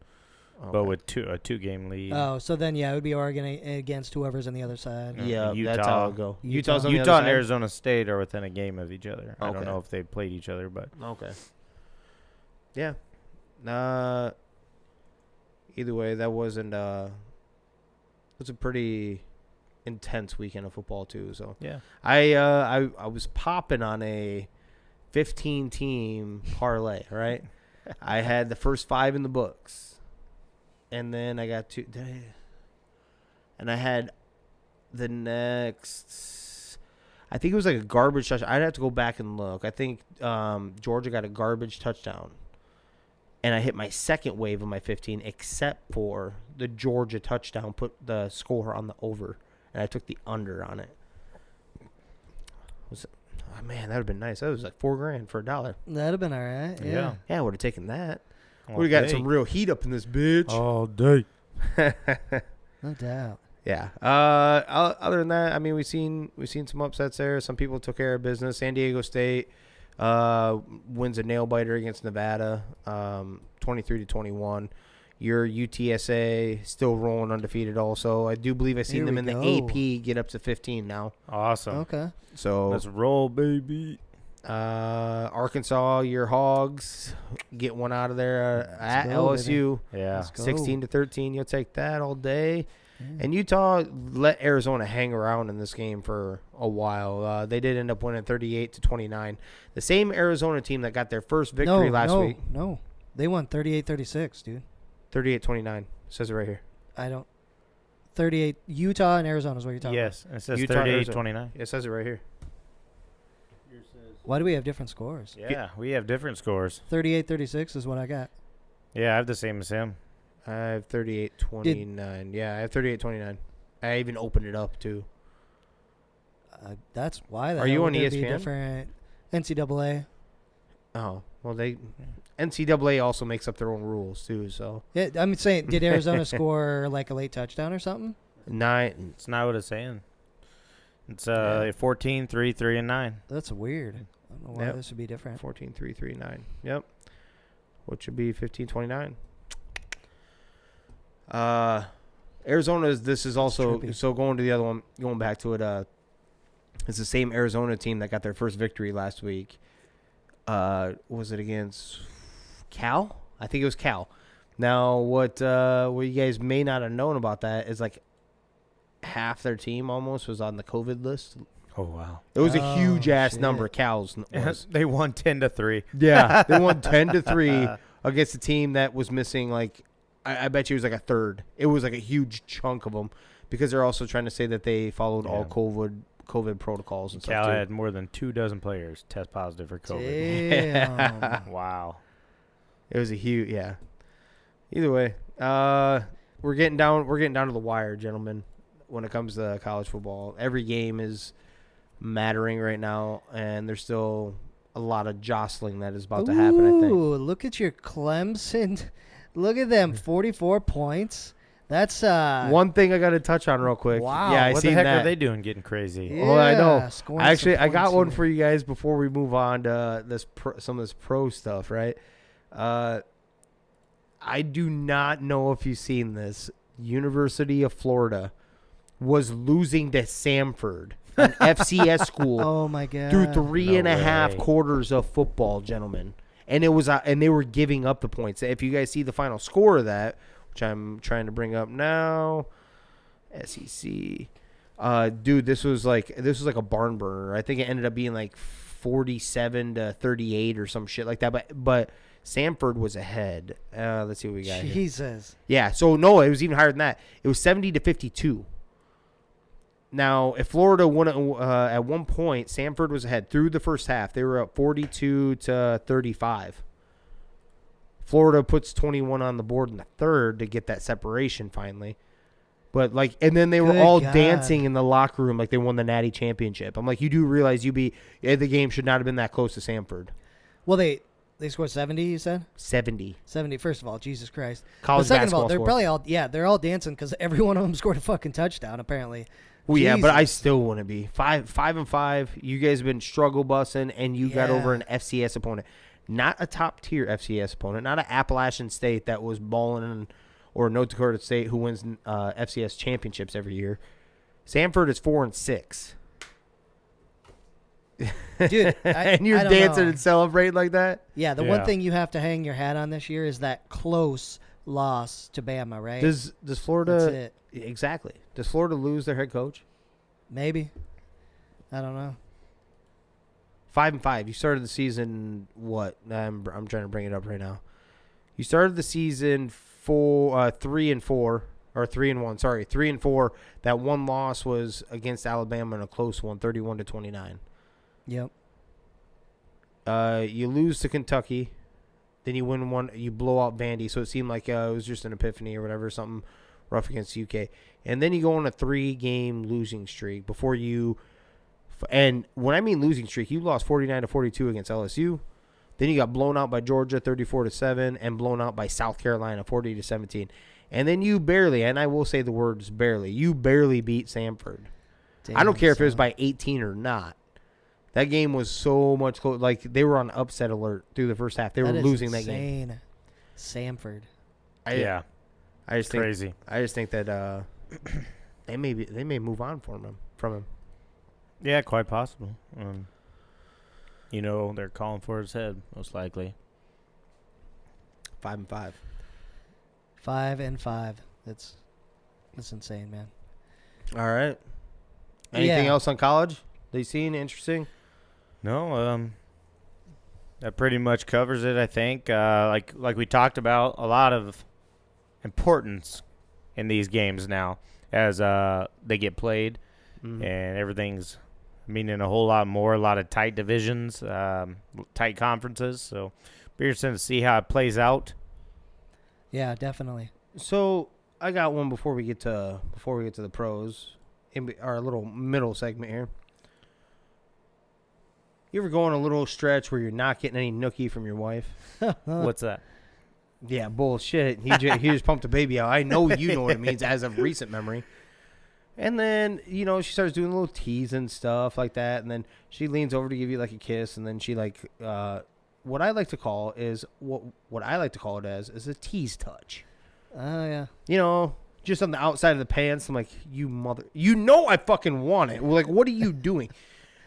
but with a 2-game lead. Oh, so then, yeah, it would be Oregon against whoever's on the other side. Yeah, Utah. that's how it'll go. Utah's on the Utah other and side? Arizona State are within a game of each other. I don't Okay. know if they played each other, but Okay. Yeah. Either way, that wasn't. It was a pretty intense weekend of football too. So yeah. I was popping on a 15-team parlay. Right. I had the first 5 in the books, and then I got 2. And I had the next. I think it was like a garbage touchdown. I'd have to go back and look. I think Georgia got a garbage touchdown. And I hit my second wave of my 15, except for the Georgia touchdown, put the score on the over. And I took the under on it. Man, that would have been nice. That was like $4,000 for $1. That'd have been all right. Yeah. Yeah, I would have taken that. All Would have got day. some real heat up in this bitch. All day. No doubt. Yeah. Other than that, I mean, we've seen some upsets there. Some people took care of business. San Diego State wins a nail biter against Nevada, 23-21. Your UTSA still rolling undefeated. Also, I do believe I've seen Here them in we the go. AP get up to 15 now. Awesome. Okay. So Let's roll, baby. Arkansas, your Hogs get one out of there at go, LSU. Yeah. Let's go. 16-13. You'll take that all day. Yeah. And Utah let Arizona hang around in this game for a while. They did end up winning 38-29. The same Arizona team that got their first victory last week. No, they won 38-36, dude. 38-29. Says it right here. I don't. 38. Utah and Arizona is what you're talking Yes. It says Utah, 38-29. It says it right here. about. Why do we have different scores? Yeah, we have different scores. 38-36 is what I got. Yeah, I have the same as him. I have 38-29. Yeah, I have 38-29. I even opened it up, too. That's why. Are you on Be ESPN? different. NCAA. Oh, well, NCAA also makes up their own rules, too, so. Yeah, I'm saying, did Arizona score like a late touchdown or something? 9. It's not what it's saying. It's 14, 3, 3, and 9. That's weird. I don't know why Yep. this would be different. 14-3-3-9. Yep. Which would be 15-29. Arizona, this is also, trippy. so going to the other one, going back to it, it's the same Arizona team that got their first victory last week. Was it against Cal? I think it was Cal. Now, what you guys may not have known about that is like half their team almost was on the COVID list. Oh, wow. It was a huge ass number. Cal's was. They won 10-3. Yeah, they won 10-3 against a team that was missing like I bet you it was like a third. It was like a huge chunk of them because they're also trying to say that they followed all COVID protocols and Cal stuff too. had more than 2 dozen players test positive for COVID. Damn. Wow. It was a huge Either way, we're getting down to the wire, gentlemen. When it comes to college football, every game is mattering right now, and there's still a lot of jostling that is about to happen, I think. Ooh, look at your Clemson. Look at them, 44 points. That's one thing I got to touch on real quick. Wow. Yeah, What the heck are they doing getting crazy? Yeah, Oh, I know. scoring Actually, some I got points one here. for you guys before we move on to some of this pro stuff, right? I do not know if you've seen this. University of Florida was losing to Samford, an FCS school, Oh, my God. through 3.5 way. quarters of football, gentlemen. And it was and they were giving up the points. If you guys see the final score of that, which I'm trying to bring up now, SEC. Dude, this was like a barn burner. I think it ended up being like 47-38 or some shit like that. But Samford was ahead. Let's see what we got here. Jesus. Yeah, so no, it was even higher than that. It was 70-52. Now, if Florida won at one point, Samford was ahead through the first half. They were up 42-35. Florida puts 21 on the board in the third to get that separation finally. But and then they were Good all God. dancing in the locker room like they won the Natty Championship. I'm like, you do realize the game should not have been that close to Samford. Well, they scored 70, you said? 70. 70, first of all, Jesus Christ. College But second of basketball all, they're score. probably they're all dancing because every one of them scored a fucking touchdown, apparently. Well, yeah, but I Jesus. still want to be 5-5. You guys have been struggle bussing, and you got Yeah. over an FCS opponent, not a top tier FCS opponent, not an Appalachian State that was balling, or North Dakota State who wins FCS championships every year. Samford is 4-6. Dude, And you're I don't dancing know. and celebrating like that. Yeah, the one Yeah. thing you have to hang your hat on this year is that close loss to Bama, right? Does Florida That's it. exactly? Does Florida lose their head coach? Maybe. I don't know. 5-5. You started the season what? I'm trying to bring it up right now. You started the season 3-4 or 3-1. Sorry, 3-4. That one loss was against Alabama in a close one, 31-29. Yep. You lose to Kentucky, then you win one. You blow out Vandy, so it seemed like it was just an epiphany or whatever, something rough against UK, and then you go on a 3-game losing streak before you. And when I mean losing streak, you lost 49-42 against LSU. Then you got blown out by Georgia 34-7 and blown out by South Carolina 40-17. And then you barely, and I will say the words barely, you barely beat Samford. I don't care if it was by 18 or not. That game was so much close. Like, they were on upset alert through the first half. They were losing that game. Samford. Yeah. I just Crazy. I just think that they may move on from him. Yeah, quite possible. They're calling for his head, most likely. 5-5. 5-5. That's insane, man. All right. Anything Yeah. else on college that you seen interesting? No, that pretty much covers it, I think. Like we talked about, a lot of importance in these games now as they get played, and everything's meaning a whole lot more, a lot of tight divisions, tight conferences. So be interesting to see how it plays out. Yeah, definitely. So I got one before we get to the pros in our little middle segment here. You ever go on a little stretch where you're not getting any nookie from your wife? What's that? Yeah, bullshit. He just pumped a baby out. I know you know what it means as of recent memory. And then, she starts doing little tease and stuff like that. And then she leans over to give you like a kiss. And then she what I like to call is what I like to call it as is a tease touch. Oh, yeah. Just on the outside of the pants. I'm like, you mother, I fucking want it. Like, what are you doing?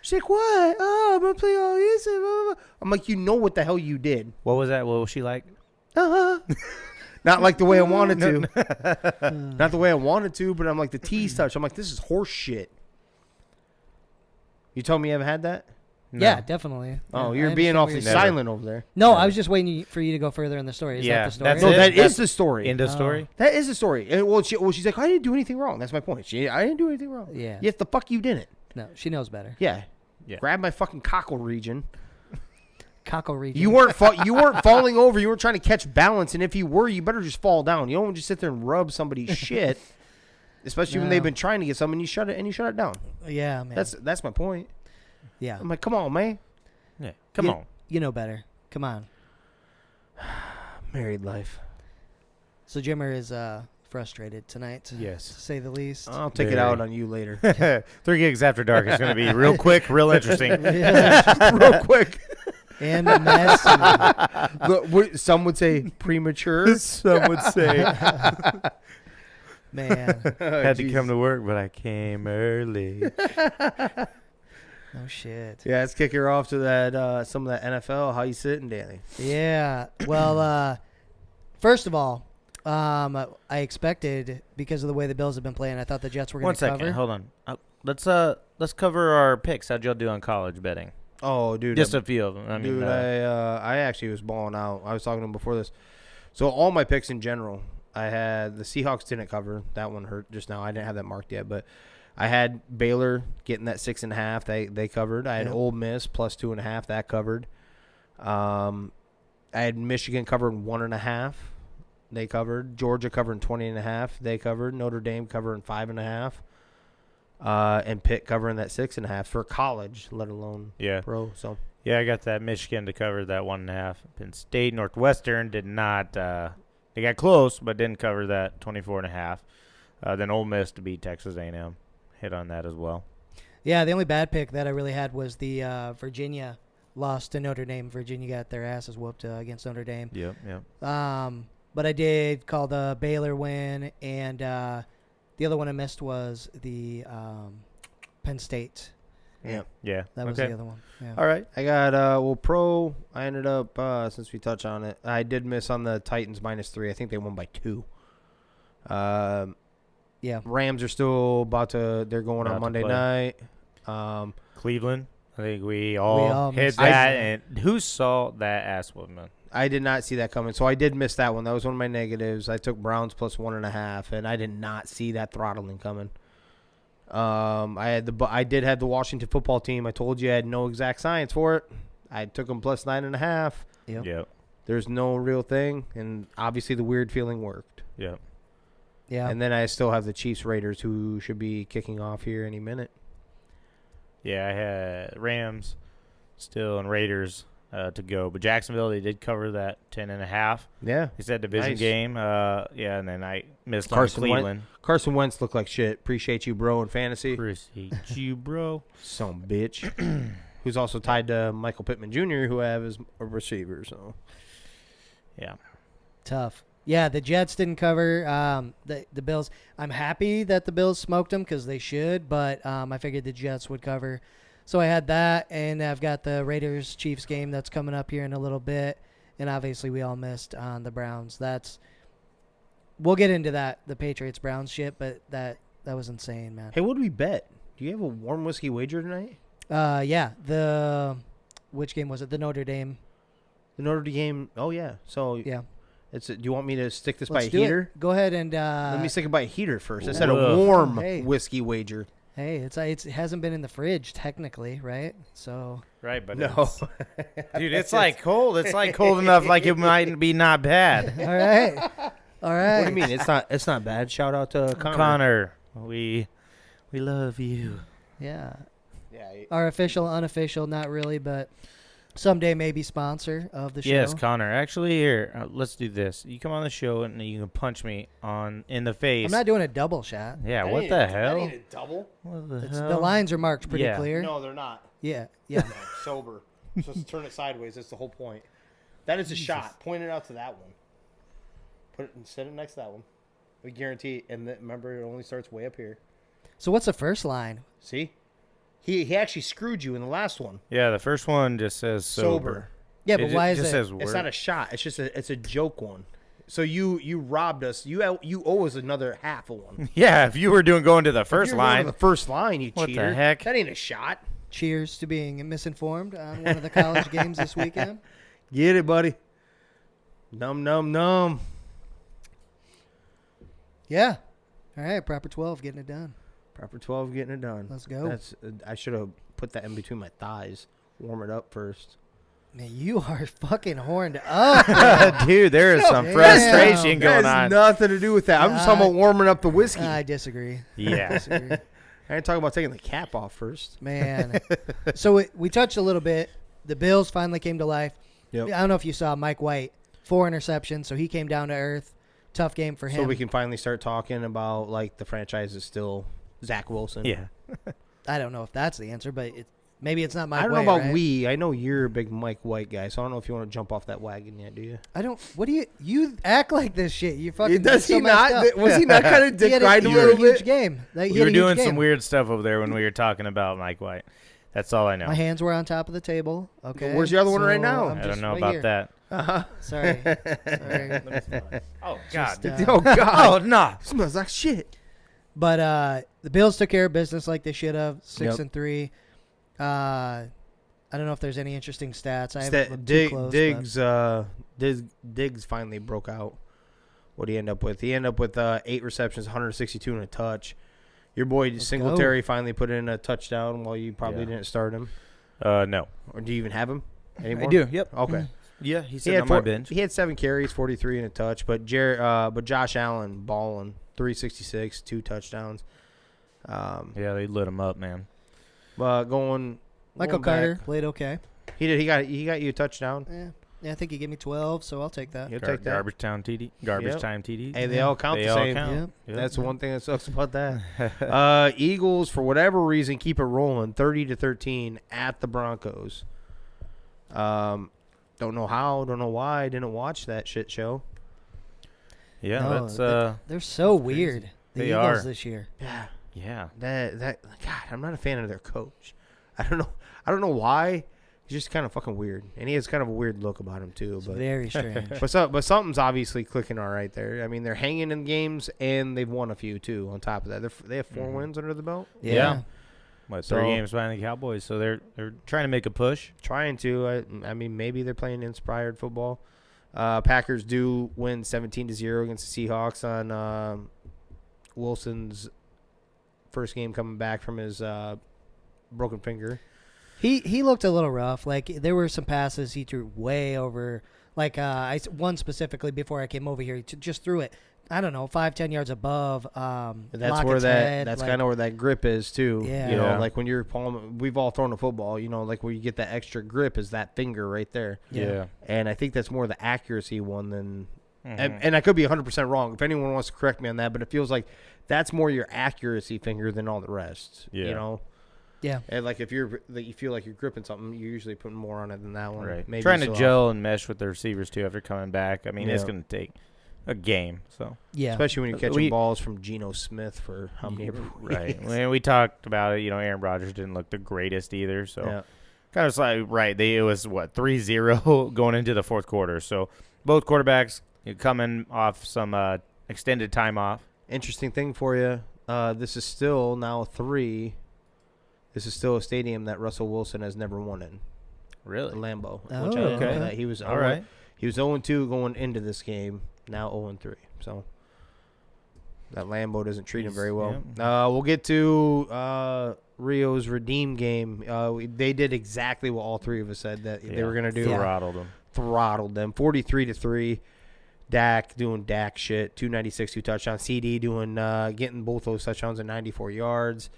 She's like, what? Oh, I'm going to play all this. I'm like, what the hell you did. What was that? What was she like? No, Not like the way I wanted to. Not the way I wanted to, but I'm like, the T's touch. I'm like, this is horse shit. You told me you haven't had that? No. Yeah, definitely. Oh, yeah, you're being awfully silent over there. No, I was just waiting for you to go further in the story. Is that the story? No, that is the story. End of story? That is the story. And, well, she's like, I didn't do anything wrong. That's my point. I didn't do anything wrong. Yeah. Yes, the fuck you didn't. No, she knows better. Yeah. Grab my fucking cockle region. Cockle region. You weren't falling over. You weren't trying to catch balance. And if you were, you better just fall down. You don't just sit there and rub somebody's shit, especially when they've been trying to get something. You shut it down. Yeah, man. That's my point. Yeah. I'm like, come on, man. Yeah, come on. You know better. Come on. Married life. So Jimmer is frustrated tonight. Yes. To say the least. I'll take it out on you later. 3 Gigs After Dark is going to be real quick, real interesting. Real quick. And a mess. Some would say premature. Some would say. Man. Had to come to work, but I came early. Oh, shit. Yeah, let's kick her off to that some of that NFL. How you sitting, Danny? Yeah. Well, first of all, I expected, because of the way the Bills have been playing, I thought the Jets were going to cover. 1 second. Hold on. Let's cover our picks. How'd y'all do on college betting? Oh, dude. Just a few of them. I actually was balling out. I was talking to him before this. So all my picks in general, I had the Seahawks didn't cover. That one hurt just now. I didn't have that marked yet, but I had Baylor getting that 6.5. They covered. I had Ole Miss plus 2.5. That covered. I had Michigan covering 1.5. They covered. Georgia covering 20.5. They covered. Notre Dame covering 5.5. And Pitt covering that 6.5 for college, let alone pro. So I got that Michigan to cover that 1.5. Penn State, Northwestern did not. They got close, but didn't cover that 24.5. Then Ole Miss to beat Texas A&M. Hit on that as well. Yeah, the only bad pick that I really had was the Virginia loss to Notre Dame. Virginia got their asses whooped against Notre Dame. Yep. But I did call the Baylor win, and the other one I missed was the Penn State. Yeah. That was the other one. Yeah. All right. I got, pro, I ended up, since we touched on it, I did miss on the Titans -3. I think they won by 2. Yeah. Rams are still they're going on Monday night. Cleveland. I think we all hit that. And who saw that ass whooping? I did not see that coming, so I did miss that one. That was one of my negatives. I took Browns plus 1.5, and I did not see that throttling coming. I did have the Washington football team. I told you I had no exact science for it. I took them plus 9.5. Yep. There's no real thing, and obviously the weird feeling worked. Yep. Yeah. And then I still have the Chiefs Raiders, who should be kicking off here any minute. Yeah, I had Rams still and Raiders to go, but Jacksonville, they did cover that 10.5. Yeah, it's that division game. And then I missed on Cleveland. Carson Wentz looked like shit. Appreciate you, bro, in fantasy. Appreciate you, bro. Some bitch. Who's also tied to Michael Pittman Jr., who I have as a receiver. So, yeah, tough. Yeah, the Jets didn't cover. The Bills. I'm happy that the Bills smoked them because they should, but I figured the Jets would cover. So I had that, and I've got the Raiders-Chiefs game that's coming up here in a little bit, and obviously we all missed on the Browns. We'll get into that, the Patriots-Browns shit, but that was insane, man. Hey, what do we bet? Do you have a warm whiskey wager tonight? Yeah. Which game was it? The Notre Dame. The Notre Dame game. Oh, yeah. So, yeah. Do you want me to stick this Let's by a heater? Go ahead and let me stick it by a heater first. I said a warm whiskey wager. Hey, it hasn't been in the fridge technically, right? So right, but no, dude, it's like cold. It's like cold enough, like it might be not bad. All right. What do you mean? It's not bad. Shout out to Connor. We love you. Yeah. Our official, unofficial, not really, but someday maybe sponsor of the show. Yes, Connor. Actually, here, let's do this. You come on the show and you can punch me in the face. I'm not doing a double shot. Yeah, what the hell? I need a double. What the hell? The lines are marked pretty clear. No, they're not. Yeah. No, sober. You're supposed to turn it sideways. That's the whole point. That is a shot. Point it out to that one. Set it next to that one. We guarantee. And remember, it only starts way up here. So what's the first line? See? He actually screwed you in the last one. Yeah, the first one just says sober. Yeah, but why is it? Says it's not a shot. It's just it's a joke one. So you robbed us. You owe us another half of one. Yeah, if you were going to the first line. The first line, you What cheater. the heck? That ain't a shot. Cheers to being misinformed on one of the college games this weekend. Get it, buddy. Num. Yeah. All right, proper 12, getting it done. Proper 12, getting it done. Let's go. I should have put that in between my thighs. Warm it up first. Man, you are fucking horned up. Dude, there is some Damn. frustration going That has on. nothing to do with that. I'm just talking about warming up the whiskey. I disagree. Yeah. Disagree. I ain't talking about taking the cap off first. Man. So we touched a little bit. The Bills finally came to life. Yep. I don't know if you saw Mike White, 4 interceptions, so he came down to earth. Tough game for him. So we can finally start talking about, like, the franchise is still Zach Wilson. Yeah. I don't know if that's the answer, but maybe it's not Mike White. I don't know about right? we. I know you're a big Mike White guy, so I don't know if you want to jump off that wagon yet, do you? I don't. What do you act like this shit? You fucking. Does so he messed not? up. Was he not kind of He had decried a a little huge bit? game. Like, he We had were a huge doing game. some weird stuff over there when we were talking about Mike White. That's all I know. My hands were on top of the table. Okay. Where's the other one right now? I'm I just don't know right about here. that. Uh-huh. Sorry. Oh, Just, God. Oh, God. Oh, no. Smells like shit. But the Bills took care of business like they should have. 6-3. I don't know if there's any interesting stats. I haven't looked too close. Diggs finally broke out. What did he end up with? He ended up with 8 receptions, 162 and a touch. Your boy Singletary finally put in a touchdown while you probably didn't start him. No. Or do you even have him anymore? I do, yep. Okay. Yeah, he's sitting on my bench. He had 7 carries, 43 and a touch. But Josh Allen balling, 366, 2 touchdowns. Yeah, they lit him up, man. Going Michael Carter played okay. He did. He got you a touchdown. Yeah, I think he gave me 12, so I'll take that. You'll take that. Garbage time TD. Garbage time TD. Hey, they all count the same. Count. Yep. That's one thing that sucks about that. Eagles, for whatever reason, keep it rolling, 30-13 at the Broncos. Don't know how, don't know why. I didn't watch that shit show. Yeah, No, that's they're so weird. The They Eagles are. this year. yeah. That God, I'm not a fan of their coach. I don't know why. He's just kind of fucking weird, and he has kind of a weird look about him too. It's But very strange. but something's obviously clicking all right there. I mean, they're hanging in games, and they've won a few too. On top of that, they have 4 wins under the belt. Yeah. What, So- 3 games behind the Cowboys, so they're trying to make a push. Trying to. I mean, maybe they're playing inspired football. Packers do win 17-0 against the Seahawks on Wilson's first game coming back from his broken finger. He looked a little rough. Like, there were some passes he threw way over. Like, one specifically before I came over here, he just threw it, I don't know, 5-10 yards above That's where that's kind of where that grip is too. Yeah. You know, Yeah. like when you're we've all thrown a football, you know, like where you get that extra grip is that finger right there. Yeah. And I think that's more the accuracy one than and I could be 100% wrong. If anyone wants to correct me on that, but it feels like that's more your accuracy finger than all the rest. Yeah. You know? Yeah. And like if you feel like you're gripping something, you're usually putting more on it than that one. Right. Maybe Trying to so gel and mesh with the receivers too after coming back. I mean, it's Yeah. going to take a game. So Yeah. Especially when you're catching We- balls from Geno Smith for how many right. When we talked about it, Aaron Rodgers didn't look the greatest either. So Yeah. kind of like it was 3-0 going into the fourth quarter. So both quarterbacks coming off some extended time off. Interesting thing for you. This is still now 3. This is still a stadium that Russell Wilson has never won in. Really? Lambeau. Oh, which I didn't know okay. that. He was All right. He was 0-2 going into this game. Now 0-3. So that Lambeau doesn't treat him very well. We'll get to Rio's redeem game. They did exactly what all 3 of us said that they were going to do. Throttled them. Throttled them. 43-3. Dak doing Dak shit. 296, 2 touchdowns. CD doing getting both those touchdowns at 94 yards.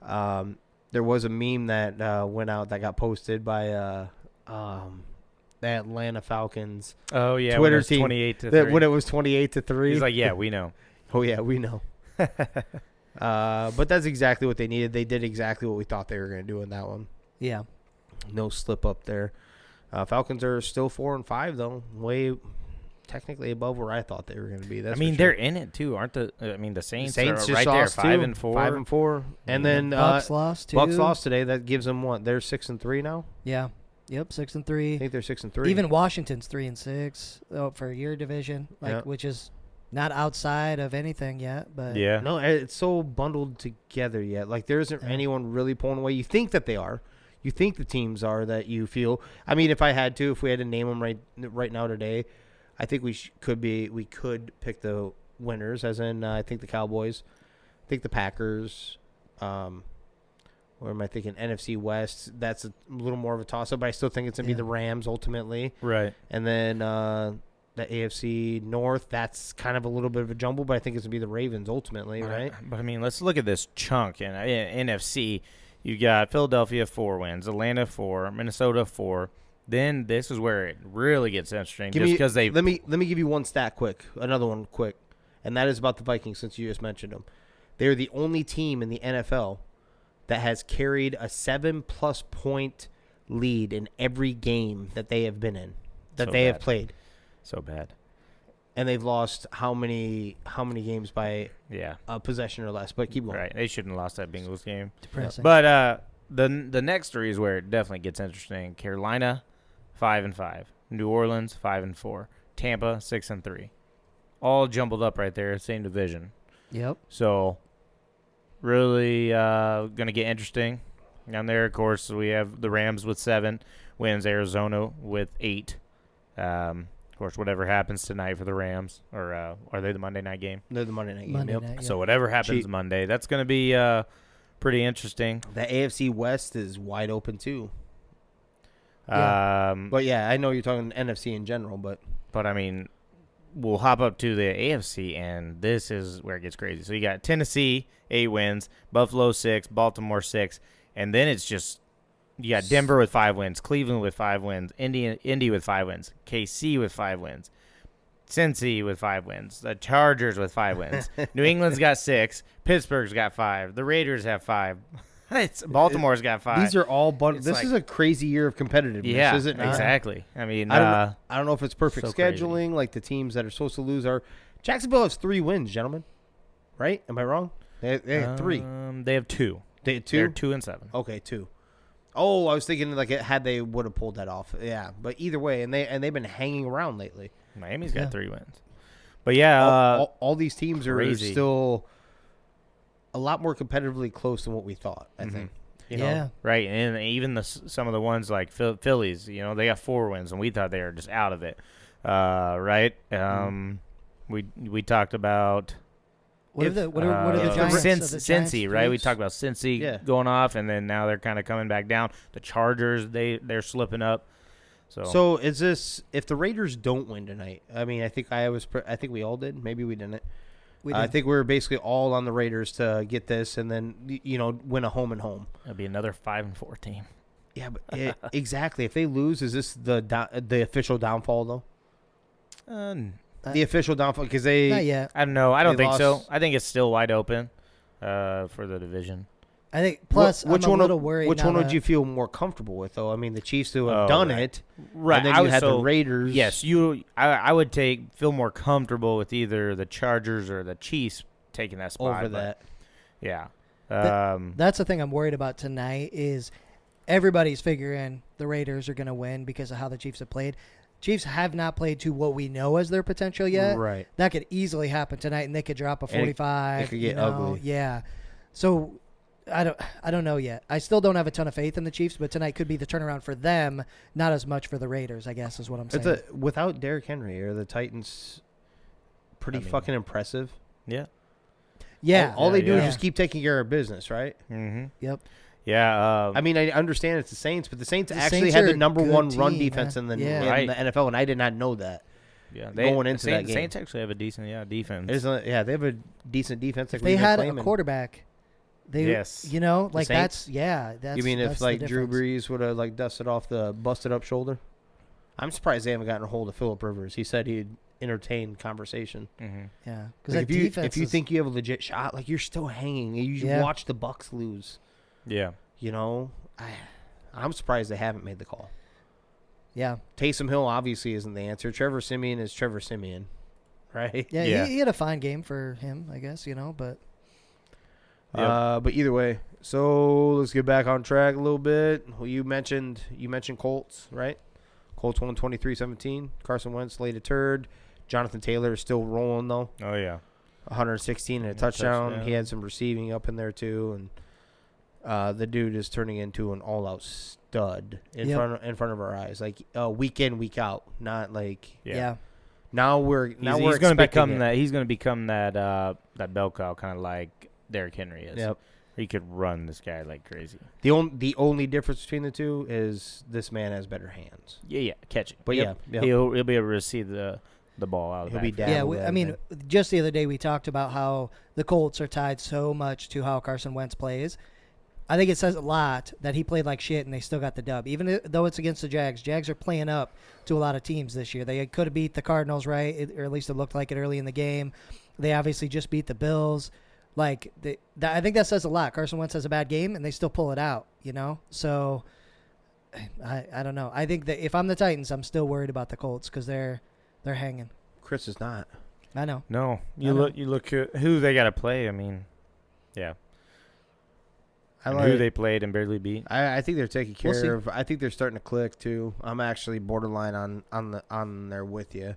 There was a meme that went out that got posted by the Atlanta Falcons Oh yeah, Twitter when team. 28-3. When it was 28-3. He's like, yeah, we know. Oh yeah, we know. But that's exactly what they needed. They did exactly what we thought they were going to do in that one. Yeah. No slip up there. Falcons are still 4-5 though, way technically above where I thought they were going to be. That's for sure. they're in it too, aren't the? The Saints are just right there, lost 5-4. 5-4, and then Bucks lost too. Bucks lost today. That gives them what? They're 6-3 now. Yeah. Yep, 6-3. I think they're 6-3. Even Washington's 3-6 for your division, which is not outside of anything yet. But no, it's so bundled together yet. Like there isn't anyone really pulling away. You think that they are. You think the teams are that you feel. I mean, if we had to name them right now today, I think we could pick the winners. As in, I think the Cowboys, I think the Packers. Or am I thinking NFC West? That's a little more of a toss-up, but I still think it's going to be the Rams ultimately. Right. And then the AFC North, that's kind of a little bit of a jumble, but I think it's going to be the Ravens ultimately, right? But, I mean, let's look at this chunk. In NFC, you got Philadelphia 4 wins, Atlanta 4, Minnesota 4. Then this is where it really gets interesting. Let me give you one stat quick, another one quick, and that is about the Vikings since you just mentioned them. They're the only team in the NFL that has carried a 7+ point lead in every game that they have been in, have played. So bad. And they've lost how many games by a possession or less? But keep going. Right, they shouldn't have lost that Bengals game. Depressing. But the next 3 is where it definitely gets interesting. Carolina, 5-5. New Orleans, 5-4. Tampa, 6-3. All jumbled up right there, same division. Yep. So really going to get interesting down there. Of course, we have the Rams with 7 wins, Arizona with 8. Of course, whatever happens tonight for the Rams, or are they the Monday night game? They're the Monday night game. Monday night, So whatever happens Monday, that's going to be pretty interesting. The AFC West is wide open too. Yeah. But yeah, I know you're talking NFC in general, but I mean, we'll hop up to the AFC, and this is where it gets crazy. So you got Tennessee, 8 wins, Buffalo 6, Baltimore 6, and then it's just you got Denver with 5 wins, Cleveland with 5 wins, Indy with 5 wins, KC with 5 wins, Cincy with 5 wins, the Chargers with 5 wins, New England's got 6, Pittsburgh's got 5, the Raiders have 5. Baltimore's got 5. These are all this is a crazy year of competitiveness, is it not? Exactly. I mean, I don't know if it's perfect scheduling, crazy. like the teams that are supposed to lose are. Jacksonville has 3 wins, gentlemen. Right? Am I wrong? They have 3. They have 2. They had 2. They're 2-7. Okay, 2. Oh, I was thinking like they would have pulled that off. Yeah, but either way, and they've been hanging around lately. Miami's got 3 wins. But yeah, all these teams are still a lot more competitively close than what we thought, I think. You know? Right. And even some of the ones like Phillies, they got 4 wins, and we thought they were just out of it. Right? We talked about what are the Giants? Cincy, right? We talked about Cincy going off, and then now they're kind of coming back down. The Chargers, they're slipping up. So is this if the Raiders don't win tonight? I mean, I think we all did. Maybe we didn't. I think we were basically all on the Raiders to get this, and then win a home and home. It'll be another 5-4 team. Yeah, but exactly. If they lose, is this the official downfall though? The official downfall because they not yet. I don't know. I don't think so. I think it's still wide open for the division. I think. Plus, I'm a little worried. Which one would you feel more comfortable with, though? I mean, the Chiefs who have done it, right? And then you had the Raiders. Yes, I would feel more comfortable with either the Chargers or the Chiefs taking that spot over that. Yeah, that's the thing I'm worried about tonight. Is everybody's figuring the Raiders are going to win because of how the Chiefs have played. Chiefs have not played to what we know as their potential yet. Right. That could easily happen tonight, and they could drop a 45. It could get ugly. Yeah. So. I don't know yet. I still don't have a ton of faith in the Chiefs, but tonight could be the turnaround for them, not as much for the Raiders, I guess is what I'm saying. Without Derrick Henry, are the Titans pretty fucking impressive? Yeah. Yeah. All they do is just keep taking care of business, right? Mm-hmm. Yep. Yeah. I mean, I understand it's the Saints, but the Saints actually had the number 1 run defense in the NFL, and I did not know that. Yeah, going into that game. Saints actually have a decent defense. They have a decent defense. If they had a quarterback. Yes. That's you mean if Drew Brees would have busted off the busted up shoulder? I'm surprised they haven't gotten a hold of Phillip Rivers. He said he'd entertain conversation. Mm-hmm. Yeah, because if you think you have a legit shot, you're still hanging. You watch the Bucs lose. Yeah, I'm surprised they haven't made the call. Yeah, Taysom Hill obviously isn't the answer. Trevor Siemian is Trevor Siemian, right? Yeah, he had a fine game for him, I guess. But. But either way, So let's get back on track a little bit. Well, you mentioned Colts, right? Colts won 23-17. Carson Wentz laid a turd. Jonathan Taylor is still rolling though. Oh yeah, 116 and a touchdown. He had some receiving up in there too, and the dude is turning into an all-out stud in front of our eyes, like week in, week out. Not like Now he's going to become that. He's going to become that bell cow, kind of like Derrick Henry is. Yep. He could run this guy like crazy. The only difference between the two is this man has better hands. Yeah, catching. But he'll be able to receive the ball out of the backfield. Yeah, I mean, just the other day we talked about how the Colts are tied so much to how Carson Wentz plays. I think it says a lot that he played like shit and they still got the dub. Even though it's against the Jags. Jags are playing up to a lot of teams this year. They could have beat the Cardinals, right? Or at least it looked like it early in the game. They obviously just beat the Bills. Like, I think that says a lot. Carson Wentz has a bad game, and they still pull it out, you know? So, I don't know. I think that if I'm the Titans, I'm still worried about the Colts because they're hanging. Chris is not. I know. No. You look at who they got to play. I mean, yeah. Who they played and barely beat. I think they're taking care of. I think they're starting to click, too. I'm actually borderline on there with you.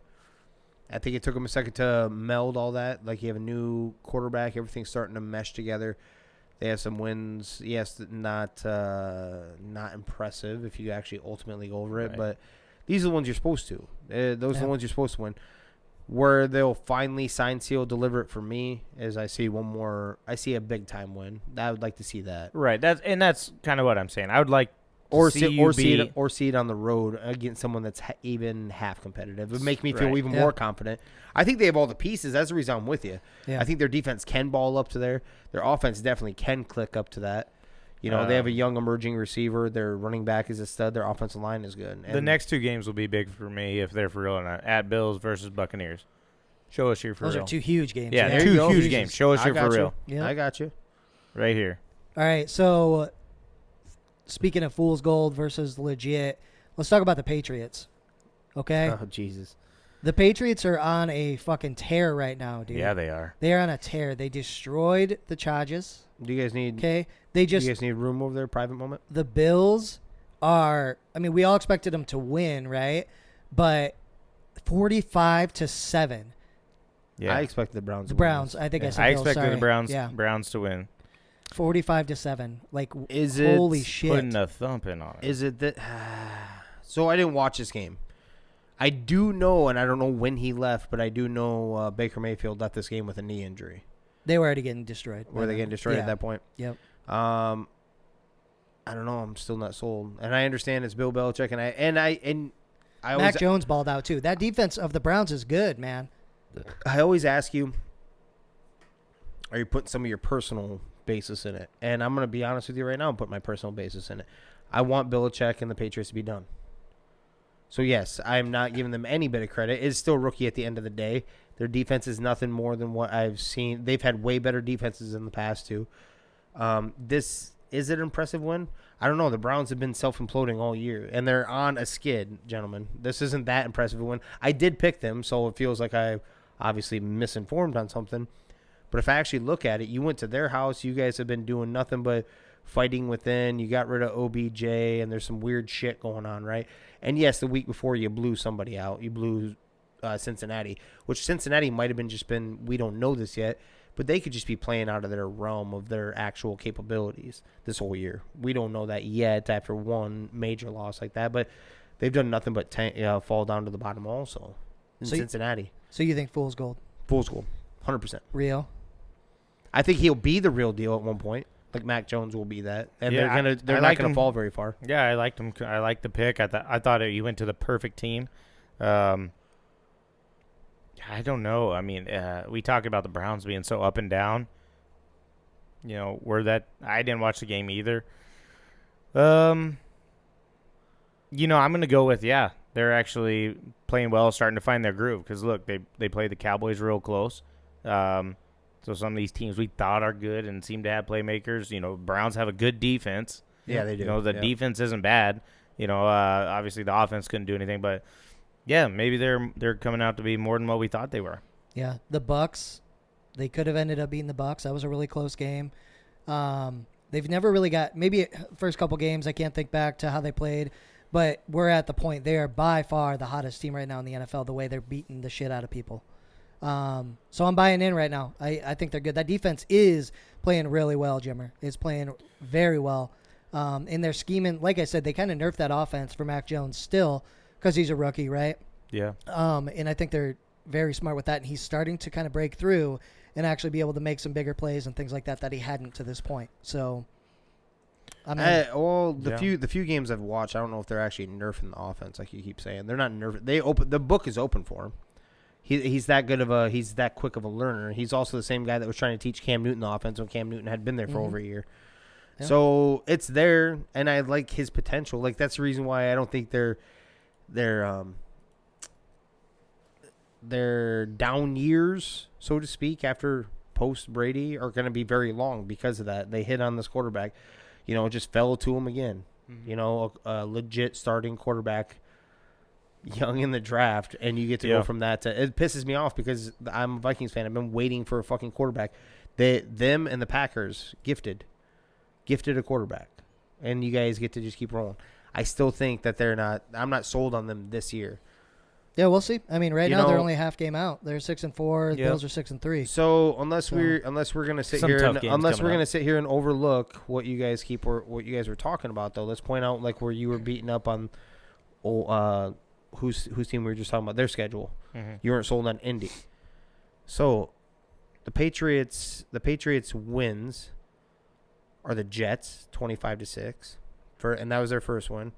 I think it took him a second to meld all that. Like, you have a new quarterback. Everything's starting to mesh together. They have some wins. Yes, not impressive if you actually ultimately go over it. Right. But these are the ones you're supposed to. Those are the ones you're supposed to win. Where they'll finally sign, seal, deliver it for me is I see one more. I see a big-time win. I would like to see that. Right. That's kind of what I'm saying. I would like see it on the road against someone that's even half competitive. It would make me feel even more confident. I think they have all the pieces. That's the reason I'm with you. Yeah. I think their defense can ball up to there. Their offense definitely can click up to that. You know, they have a young emerging receiver. Their running back is a stud. Their offensive line is good. And the next two games will be big for me if they're for real or not. At Bills versus Buccaneers. Show us you're for real. Those are two huge games. Yeah, two huge games. Show us you're for real. Yeah. I got you. Right here. All right, so speaking of fool's gold versus legit, let's talk about the Patriots. Okay? Oh, Jesus. The Patriots are on a fucking tear right now, dude. Yeah, they are. They are on a tear. They destroyed the Chargers. Do you guys need do you guys need room over there, private moment? The Bills are, I mean, we all expected them to win, right? But 45-7. Yeah. I expected the Browns to win. I think I said Bills, expected the Browns to win. 45-7. Like, holy shit. Putting a thumping on it. Is it that? So I didn't watch this game. I do know, and I don't know when he left, but I do know Baker Mayfield left this game with a knee injury. They were already getting destroyed. Were they getting destroyed at that point? Yep. I don't know. I'm still not sold, and I understand it's Bill Belichick, and I Mac Jones balled out too. That defense of the Browns is good, man. I always ask you, are you putting some of your personal basis in it? And I'm going to be honest with you right now. I'm putting my personal basis in it. I want Belichick and the Patriots to be done. So, yes, I'm not giving them any bit of credit. It's still rookie at the end of the day. Their defense is nothing more than what I've seen. They've had way better defenses in the past, too. This is an impressive win. I don't know. The Browns have been self-imploding all year, and they're on a skid, gentlemen. This isn't that impressive a win. I did pick them, so it feels like I obviously misinformed on something. But if I actually look at it, you went to their house. You guys have been doing nothing but fighting within. You got rid of OBJ, and there's some weird shit going on, right? And, yes, the week before you blew somebody out. You blew Cincinnati, which Cincinnati might have been we don't know this yet, but they could just be playing out of their realm of their actual capabilities this whole year. We don't know that yet after one major loss like that, but they've done nothing but fall down to the bottom also in Cincinnati. So you think fool's gold? Fool's gold, 100%. Real? I think he'll be the real deal at one point. Like Mac Jones will be that, and they're not gonna fall very far. Yeah, I liked him. I liked the pick. I thought he went to the perfect team. I don't know. I mean, we talked about the Browns being so up and down. You know, I didn't watch the game either. I'm going to go with, they're actually playing well, starting to find their groove. Because, look, they played the Cowboys real close. So some of these teams we thought are good and seem to have playmakers. You know, Browns have a good defense. Yeah, they do. You know, the defense isn't bad. You know, obviously the offense couldn't do anything, but – yeah, maybe they're coming out to be more than what we thought they were. Yeah, the Bucs, they could have ended up beating the Bucs. That was a really close game. They They've never really got, maybe first couple games, I can't think back to how they played, but we're at the point they are by far the hottest team right now in the NFL, the way they're beating the shit out of people. So I'm buying in right now. I think they're good. That defense is playing really well, Jimmer. It's playing very well. In their scheming, like I said, they kind of nerfed that offense for Mac Jones still because he's a rookie, right? Yeah. And I think they're very smart with that, and he's starting to kind of break through and actually be able to make some bigger plays and things like that he hadn't to this point. So, the few games I've watched, I don't know if they're actually nerfing the offense like you keep saying. They're not nerfing. The book is open for him. He's that quick of a learner. He's also the same guy that was trying to teach Cam Newton the offense when Cam Newton had been there for over a year. Yeah. So it's there, and I like his potential. Like that's the reason why I don't think their down years, so to speak, after post Brady are going to be very long because of that. They hit on this quarterback, it just fell to him again. Mm-hmm. A legit starting quarterback, young in the draft, and you get to go from that to. It pisses me off because I'm a Vikings fan. I've been waiting for a fucking quarterback. Them and the Packers gifted a quarterback, and you guys get to just keep rolling. I still think that I'm not sold on them this year. Yeah, we'll see. I mean, right now they're only a half game out. They're 6-4. Bills are 6-3. So unless we're gonna sit here and overlook what you guys were talking about, though, let's point out like where you were beating up on, whose team we were just talking about, their schedule. Mm-hmm. You weren't sold on Indy. So the Patriots wins are the Jets 25-6, and that was their first one.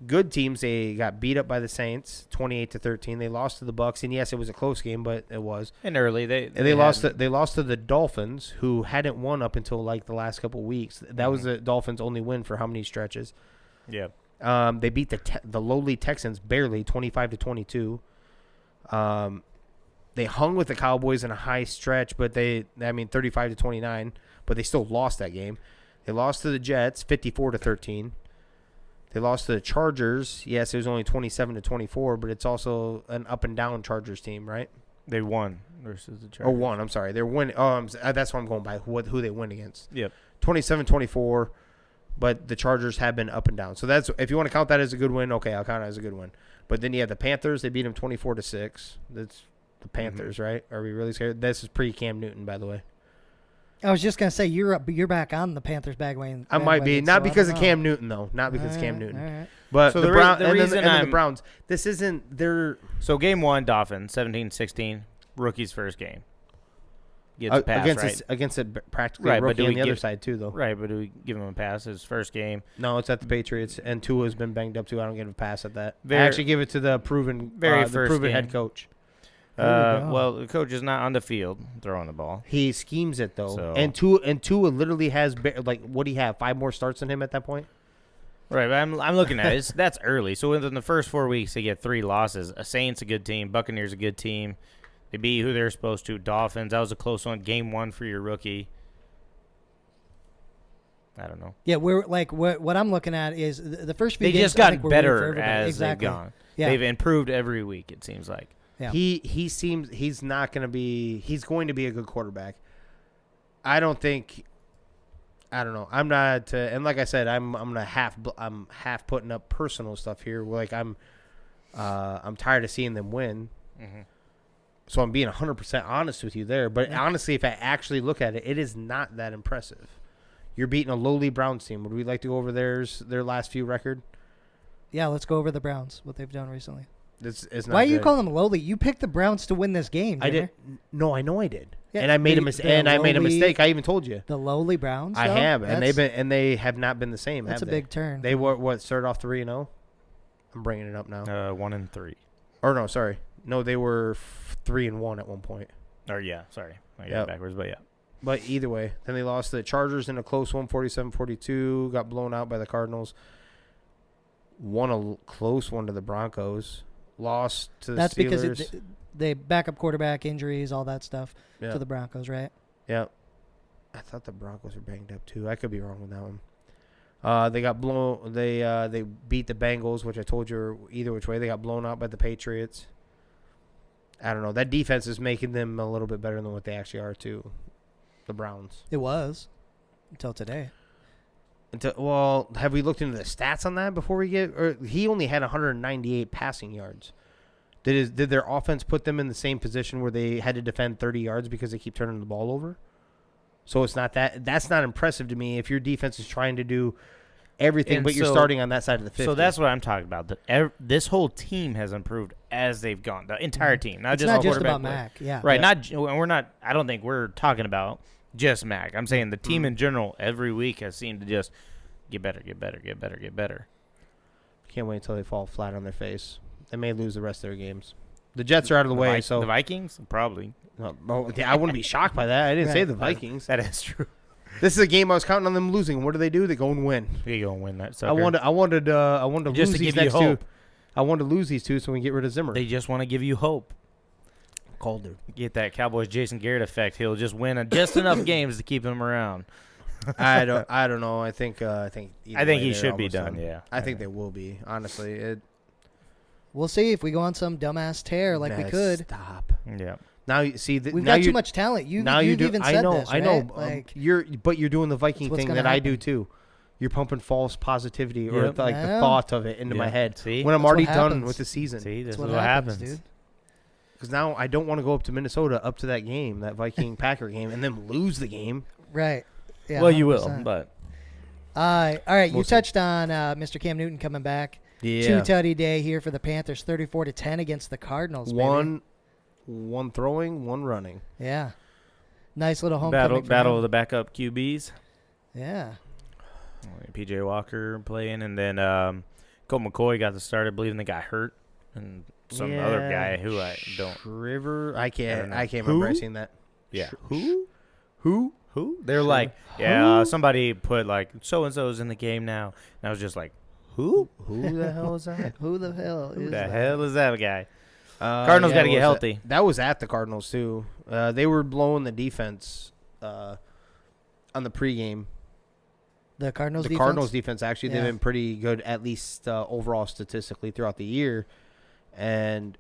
Good teams, they got beat up by the Saints 28-13. They lost to the Bucks, and yes, it was a close game, but it was. And early they lost to the Dolphins, who hadn't won up until like the last couple weeks. That was the Dolphins' only win for how many stretches? Yeah. They beat the lowly Texans barely 25-22. They hung with the Cowboys in a high stretch, but 35-29, but they still lost that game. They lost to the Jets 54-13. They lost to the Chargers. Yes, it was only 27-24, but it's also an up and down Chargers team, right? They won versus the Chargers. Oh, won. I'm sorry. They're winning. That's what I'm going by. Who they win against? Yep. 27-24, but the Chargers have been up and down. So that's, if you want to count that as a good win, okay, I'll count it as a good win. But then you have the Panthers. They beat them 24-6. That's the Panthers, right? Are we really scared? This is pre-Cam Newton, by the way. I was just gonna say you're back on the Panthers bandwagon. I might be, not because of Cam Newton though, not because of Cam Newton, right. But so the Browns. This isn't their. So game one, Dolphins 17-16, rookie's first game. Gets a pass against practically a rookie on the other side too, though. Right, but do we give him a pass? His first game. No, it's at the Patriots, and Tua has been banged up too. I don't give a pass at that. I actually give it to the proven head coach. Well, the coach is not on the field throwing the ball. He schemes it though, so. and Tua literally has what do you have? 5 more starts than him at that point. Right, but I'm looking at it. That's early. So within the first 4 weeks, they get 3 losses. A Saints a good team, Buccaneers a good team. They beat who they're supposed to. Dolphins, that was a close one. Game 1 for your rookie. I don't know. Yeah, we're like what I'm looking at is the first few they games. They just got better as they've gone. Yeah. They've improved every week. It seems like. Yeah. He seems he's going to be a good quarterback. I don't know. I'm not and like I said, I'm half putting up personal stuff here. Like I'm tired of seeing them win. Mm-hmm. So I'm being 100% honest with you there, but honestly, if I actually look at it, it is not that impressive. You're beating a lowly Browns team. Would we like to go over their last few record? Yeah, let's go over the Browns, what they've done recently. It's not Why are you good. calling them lowly? You picked the Browns to win this game. I did. No, I know I did. Yeah, and I made a mistake. I even told you. The lowly Browns. I have, and they have not been the same. That's a big turn. They were started off 3-0. I'm bringing it up now. 1-3. Or no, sorry. No, they were 3-1 at one point. Or yeah, sorry, I got it backwards, but yeah. But either way, then they lost to the Chargers in a close one, 47-42. Got blown out by the Cardinals. Won a close one to the Broncos. Lost to the Steelers. That's because they backup quarterback injuries, all that stuff to the Broncos, right? Yeah. I thought the Broncos were banged up too. I could be wrong with that one. They got blown. They beat the Bengals, which I told you either which way. They got blown out by the Patriots. I don't know. That defense is making them a little bit better than what they actually are too. The Browns. It was. until today. Well, have we looked into the stats on that before we get? Or he only had 198 passing yards. Did their offense put them in the same position where they had to defend 30 yards because they keep turning the ball over? So it's not that. That's not impressive to me if your defense is trying to do everything, but you're starting on that side of the 50. So that's what I'm talking about. This whole team has improved as they've gone. The entire team, It's not just about Mac. Yeah. Right. Yeah. We're not. I don't think we're talking about just Mac. I'm saying the team in general every week has seemed to just get better. Can't wait until they fall flat on their face. They may lose the rest of their games. The Jets are out of the way. So the Vikings probably. No, I wouldn't be shocked by that. I didn't say the Vikings. That is true. This is a game I was counting on them losing. What do? They go and win. They go and win that sucker. I wanted to just lose to these give you next hope. two. I wanted to lose these two so we can get rid of Zimmer. They just want to give you hope. Calder. Get that Cowboys Jason Garrett effect. He'll just win just enough games to keep him around. I don't know. I think he should be done. Yeah. I think they will be. Honestly, We'll see if we go on some dumbass tear like we could. Stop. Yeah. Now you see we've got too much talent. You've even said this, right? I know. Like, you're doing the Viking thing that I do too. You're pumping false positivity or the thought of it into my head. See? When I'm already done with the season. See, this is what happens, dude. Because now I don't want to go up to Minnesota up to that game, that Viking Packer game, and then lose the game. Right. Yeah, well, 100%. you will, but. All right. You touched on Mr. Cam Newton coming back. Yeah. 2-tutty day here for the Panthers, 34-10 against the Cardinals. One throwing, one running. Yeah. Nice little homecoming. Battle of the backup QBs. Yeah. PJ Walker playing, and then Colt McCoy got the start. I believe, and they got hurt, and some other guy who I don't. River. I can't remember. I seen that. Yeah. Who? They're like, yeah. Somebody put like so and so's in the game now, and I was just like, who? Who the hell is that? Who the hell is that guy? Cardinals got to get healthy. That was at the Cardinals too. They were blowing the defense on the pregame. The Cardinals the defense? Cardinals defense, actually, they've been pretty good, at least overall statistically throughout the year. And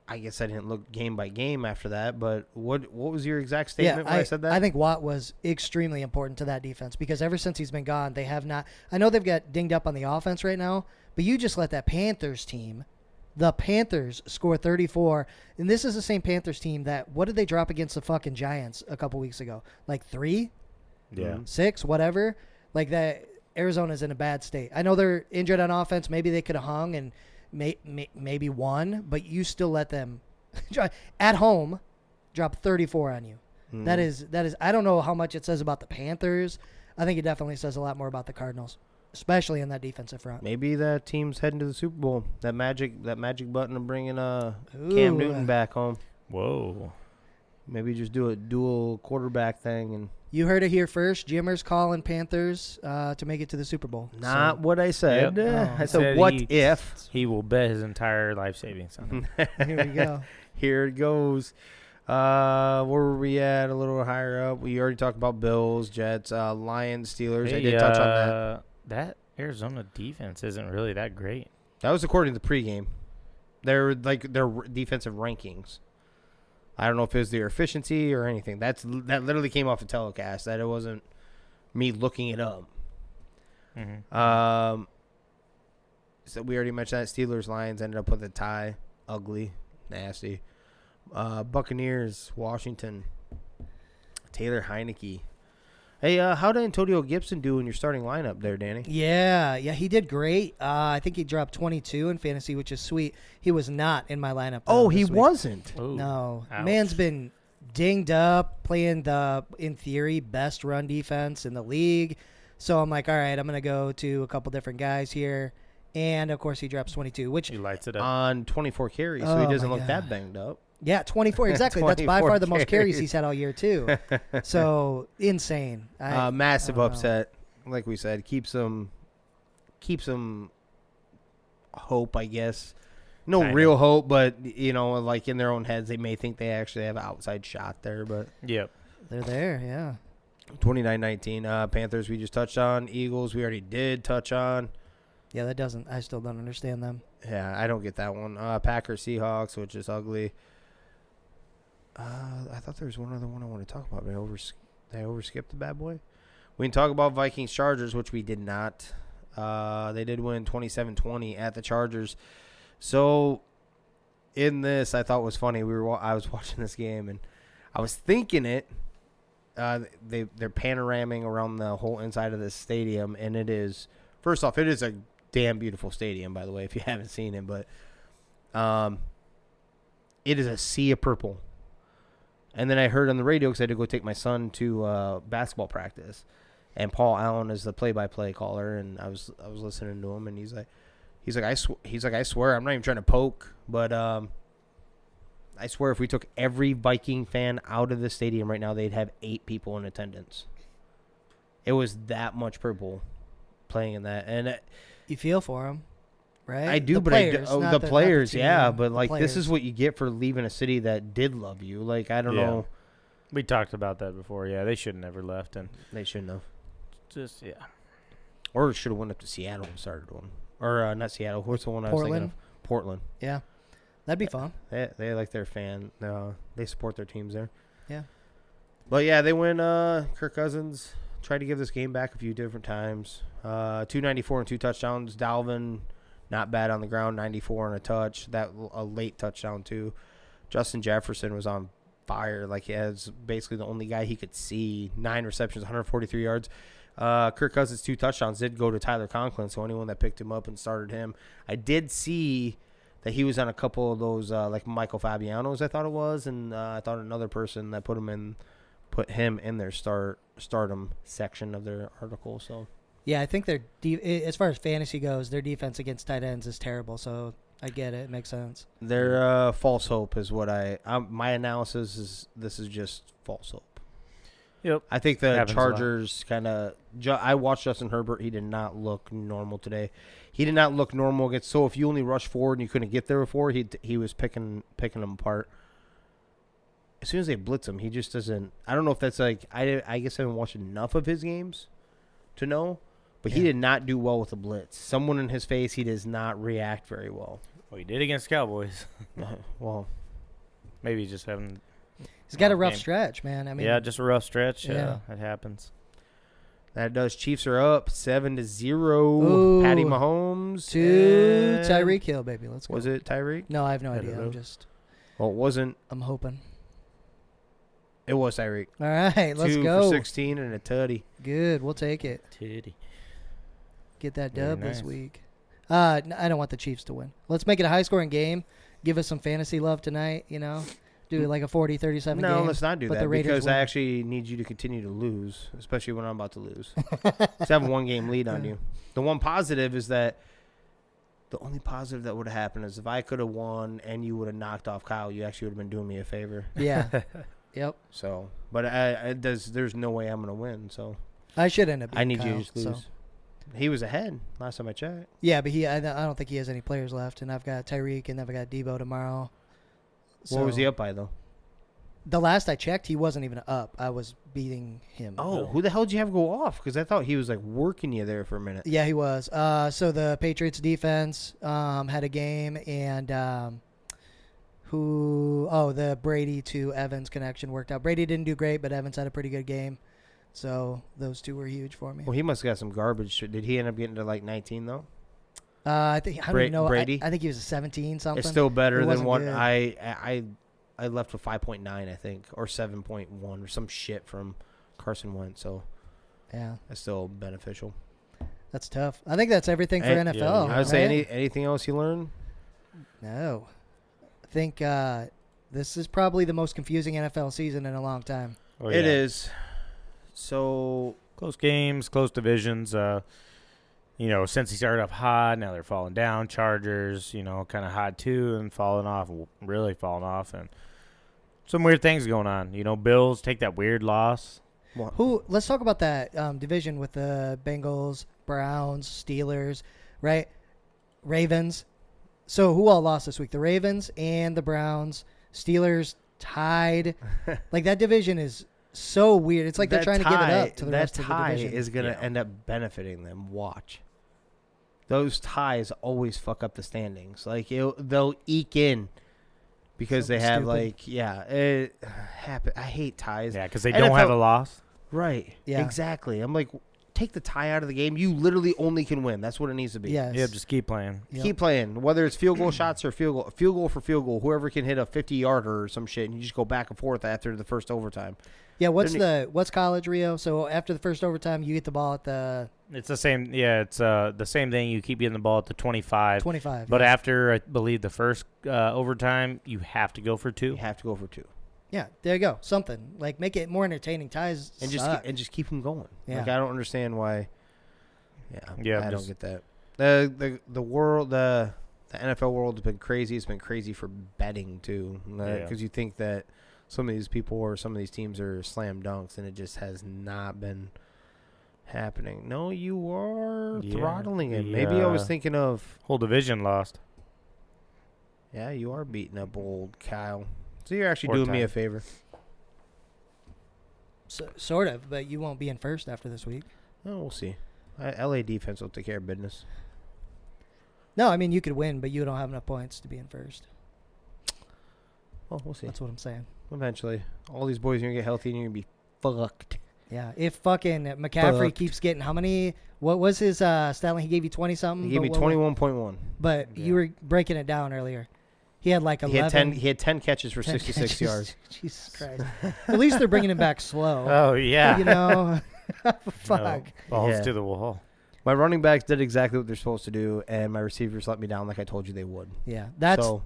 I guess I didn't look game by game after that, but what was your exact statement when I said that? I think Watt was extremely important to that defense because ever since he's been gone, they have not – I know they've got dinged up on the offense right now, but you just let that Panthers team – the Panthers score 34, and this is the same Panthers team that – what did they drop against the fucking Giants a couple weeks ago? Like 3? Yeah. 6, whatever. Like that, Arizona's in a bad state. I know they're injured on offense. Maybe they could have hung and maybe won, but you still let them at home drop 34 on you. That is. I don't know how much it says about the Panthers. I think it definitely says a lot more about the Cardinals, especially in that defensive front. Maybe that team's heading to the Super Bowl. That magic button of bringing Cam Newton back home. Whoa. Maybe just do a dual quarterback thing. And you heard it here first. Jimmer's calling Panthers to make it to the Super Bowl. Not what I said. Yep. I said what if. He will bet his entire life savings on it. Here we go. Here it goes. Where were we at? A little higher up. We already talked about Bills, Jets, Lions, Steelers. Hey, I did touch on that. That Arizona defense isn't really that great. That was according to the pregame. Their defensive rankings. I don't know if it was their efficiency or anything. That literally came off the telecast. That it wasn't me looking it up. Mm-hmm. So we already mentioned that Steelers Lions ended up with a tie. Ugly, nasty. Buccaneers Washington. Taylor Heineke. Hey, how did Antonio Gibson do in your starting lineup there, Danny? Yeah, he did great. I think he dropped 22 in fantasy, which is sweet. He was not in my lineup. Oh, he wasn't? Ooh, no. ouch. Man's been dinged up, playing the, in theory, best run defense in the league. So I'm like, all right, I'm going to go to a couple different guys here. And, of course, he drops 22, which he lights it up. On 24 carries, so he doesn't look that banged up. Yeah, 24, exactly. That's by far the most carries carries he's had all year, too. So, insane. Massive upset, like we said. Keeps them hope, I guess. No real hope, but, like in their own heads, they may think they actually have an outside shot there. But yep. They're there, yeah. 29-19. Panthers, we just touched on. Eagles, we already did touch on. Yeah, I still don't understand them. Yeah, I don't get that one. Packers, Seahawks, which is ugly. I thought there was one other one I want to talk about, but I Did I overskip the bad boy? We can talk about Vikings-Chargers, which we did not. They did win 27-20 at the Chargers. So, in this, I thought was funny. I was watching this game, and I was thinking it. They're panoraming around the whole inside of this stadium, and it is, first off, it is a damn beautiful stadium, by the way, if you haven't seen it, but it is a sea of purple. And then I heard on the radio, because I had to go take my son to basketball practice, and Paul Allen is the play-by-play caller, and I was listening to him, and he's like, I swear, I'm not even trying to poke, but I swear if we took every Viking fan out of the stadium right now, they'd have 8 people in attendance. It was that much purple playing in that. And you feel for them, right? I do, the but players, the players, yeah. But, like, players. this is what you get for leaving a city that did love you. Like, I don't know. We talked about that before. Yeah, they should have never left. And they shouldn't have. Just, yeah. Or should have went up to Seattle and started one. Or not Seattle. What's the one I was thinking of? Portland. Yeah. That'd be fun. They like their fan. They support their teams there. Yeah. But, yeah, they win. Kirk Cousins tried to give this game back a few different times. 294 and 2 touchdowns. Dalvin, not bad on the ground, 94 and a touch. A late touchdown, too. Justin Jefferson was on fire. Like, he has basically the only guy he could see. 9 receptions, 143 yards. Kirk Cousins' 2 touchdowns did go to Tyler Conklin, so anyone that picked him up and started him. I did see that he was on a couple of those, like Michael Fabiano's, I thought it was, and I thought another person that put him in their stardom section of their article. So yeah, I think as far as fantasy goes, their defense against tight ends is terrible. So I get it; makes sense. Their false hope is what my analysis is. This is just false hope. Yep. I think the Chargers kind of. I watched Justin Herbert. He did not look normal today. He did not look normal against. So if you only rush forward and you couldn't get there before, he was picking them apart. As soon as they blitz him, he just doesn't. I don't know if that's like. I guess I haven't watched enough of his games to know, but he did not do well with the blitz. Someone in his face, he does not react very well. Well, he did against Cowboys. Well, maybe just having. He's got a rough stretch, man. I mean, yeah, just a rough stretch. Yeah, it happens. That does. Chiefs are up 7-0. Ooh, Patty Mahomes to Tyreek Hill, baby. Let's go. Was it Tyreek? No, I have no idea. Well, it wasn't. I'm hoping. It was Tyreek. All right, let's 2 go. for 16 and a tutty. Good, we'll take it. Titty. Get that dub this week. I don't want the Chiefs to win. Let's make it a high-scoring game. Give us some fantasy love tonight, Do like a 40-37 game. No, let's not do that because win. I actually need you to continue to lose, especially when I'm about to lose. Let's have a 1-game lead on you. The one positive is that the only positive that would have happened is if I could have won and you would have knocked off Kyle, you actually would have been doing me a favor. Yeah. Yep. So, but there's no way I'm going to win. So I should end up. I need Kyle, you to just lose. So. He was ahead last time I checked. Yeah, but I don't think he has any players left, and I've got Tyreek, and then I've got Debo tomorrow. So what was he up by though? The last I checked, he wasn't even up. I was beating him. Oh, who the hell did you have go off? Because I thought he was like working you there for a minute. Yeah, he was. So the Patriots defense had a game, and the Brady to Evans connection worked out. Brady didn't do great, but Evans had a pretty good game. So those two were huge for me. Well, he must have got some garbage. Did he end up getting to like 19 though? I think I don't even know. Brady. I think he was a 17 something. It's still better than what good. I left with 5.9, I think, or 7.1 or some shit from Carson Wentz. So yeah, that's still beneficial. That's tough. I think that's everything for NFL. Yeah. I would say right? anything else you learned? No, I think this is probably the most confusing NFL season in a long time. Oh, yeah. It is. So close games, close divisions. Since he started off hot, now they're falling down. Chargers, kind of hot too, and really falling off, and some weird things going on. Bills take that weird loss. Let's talk about that division with the Bengals, Browns, Steelers, right? Ravens. So who all lost this week? The Ravens and the Browns. Steelers tied. Like that division is so weird. It's like they're trying to give it up to the rest of the division. That tie is going to end up benefiting them. Watch. Those ties always fuck up the standings. Like they'll eke in because they have stupid. it happen. I hate ties. Yeah, because they don't have a loss. Right. Yeah. Exactly. I'm like, take the tie out of the game. You literally only can win. That's what it needs to be. Yes. Yeah, just keep playing. Yep. Keep playing. Whether it's field goal shots or field goal for field goal, whoever can hit a 50-yarder or some shit, and you just go back and forth after the first overtime. Yeah, what's college, Rio? So after the first overtime, you get the ball at the It's the same. Yeah, it's the same thing. You keep getting the ball at the 25. 25. But yeah. after, I believe, the first overtime, you have to go for 2. You have to go for 2. Yeah, there you go. Something like make it more entertaining. Ties And suck. just keep them going. Yeah. Like, I don't understand why. Yeah, I don't get that. The world, the NFL world has been crazy. It's been crazy for betting too, because you think that some of these people or some of these teams are slam dunks, and it just has not been happening. No, you are throttling it. Maybe I was thinking of whole division lost. Yeah, you are beating up old Kyle. So you're actually 4th doing me time. a favor. Sort of, but you won't be in first after this week. Oh, we'll see. LA defense will take care of business. No, I mean you could win, but you don't have enough points to be in first. Well, we'll see. That's what I'm saying. Eventually, all these boys are gonna get healthy, and you're gonna be fucked. Yeah, if fucking McCaffrey keeps getting how many? What was his stat line? He gave you 20 something. He gave me 21.1. But you were breaking it down earlier. He had like 11. He had 10 catches for 66 catches. yards. Jesus Christ! At least they're bringing him back slow. Oh, yeah. You know, fuck. No, balls Yeah. to the wall. My running backs did exactly what they're supposed to do, and my receivers let me down like I told you they would. Yeah, that's So-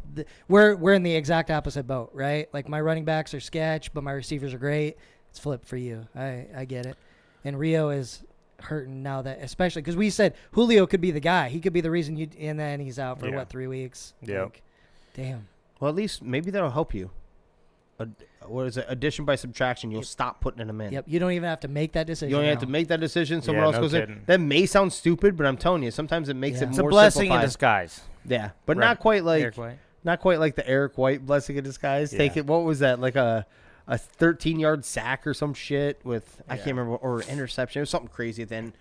we're in the exact opposite boat, right? Like my running backs are sketch, but my receivers are great. It's flipped for you. I get it. And Rio is hurting now that, especially because we said Julio could be the guy. He could be the reason you. And then he's out for 3 weeks? Yeah. Like, damn. Well, at least maybe that'll help you. What is it? Addition by subtraction. You'll stop putting them in. Yep. You don't even have to make that decision. You only have now. to make that decision. Someone Yeah, else no goes kidding. in. That may sound stupid, but I'm telling you, sometimes it makes Yeah. it It's a more blessing in simplified. disguise. Yeah, but Right. not quite like Eric White. the Eric White blessing in disguise. Yeah. Take it. What was that? Like a 13-yard sack or some shit with I can't Yeah. remember, or interception. It was something crazy at the end.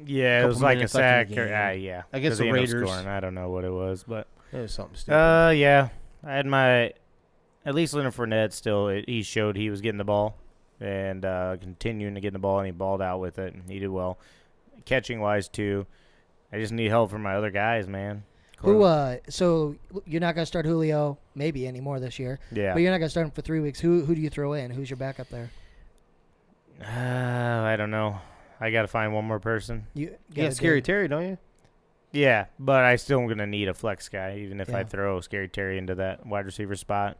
Yeah, it Couple was like a minutes left in sack. the Or, game. yeah. Against 'Cause the they ended up Raiders. scoring. I don't know what it was, but It was something stupid. yeah. I had my at least Leonard Fournette still. He showed he was getting the ball and continuing to get the ball, and he balled out with it, and he did well. Catching wise too. I just need help from my other guys, man. So you're not gonna start Julio maybe anymore this year. Yeah. But you're not gonna start him for 3 weeks. Who do you throw in? Who's your backup there? I don't know. I got to find one more person. You got Scary Terry, don't you? Yeah, but I still am going to need a flex guy, even if I Yeah. throw Scary Terry into that wide receiver spot.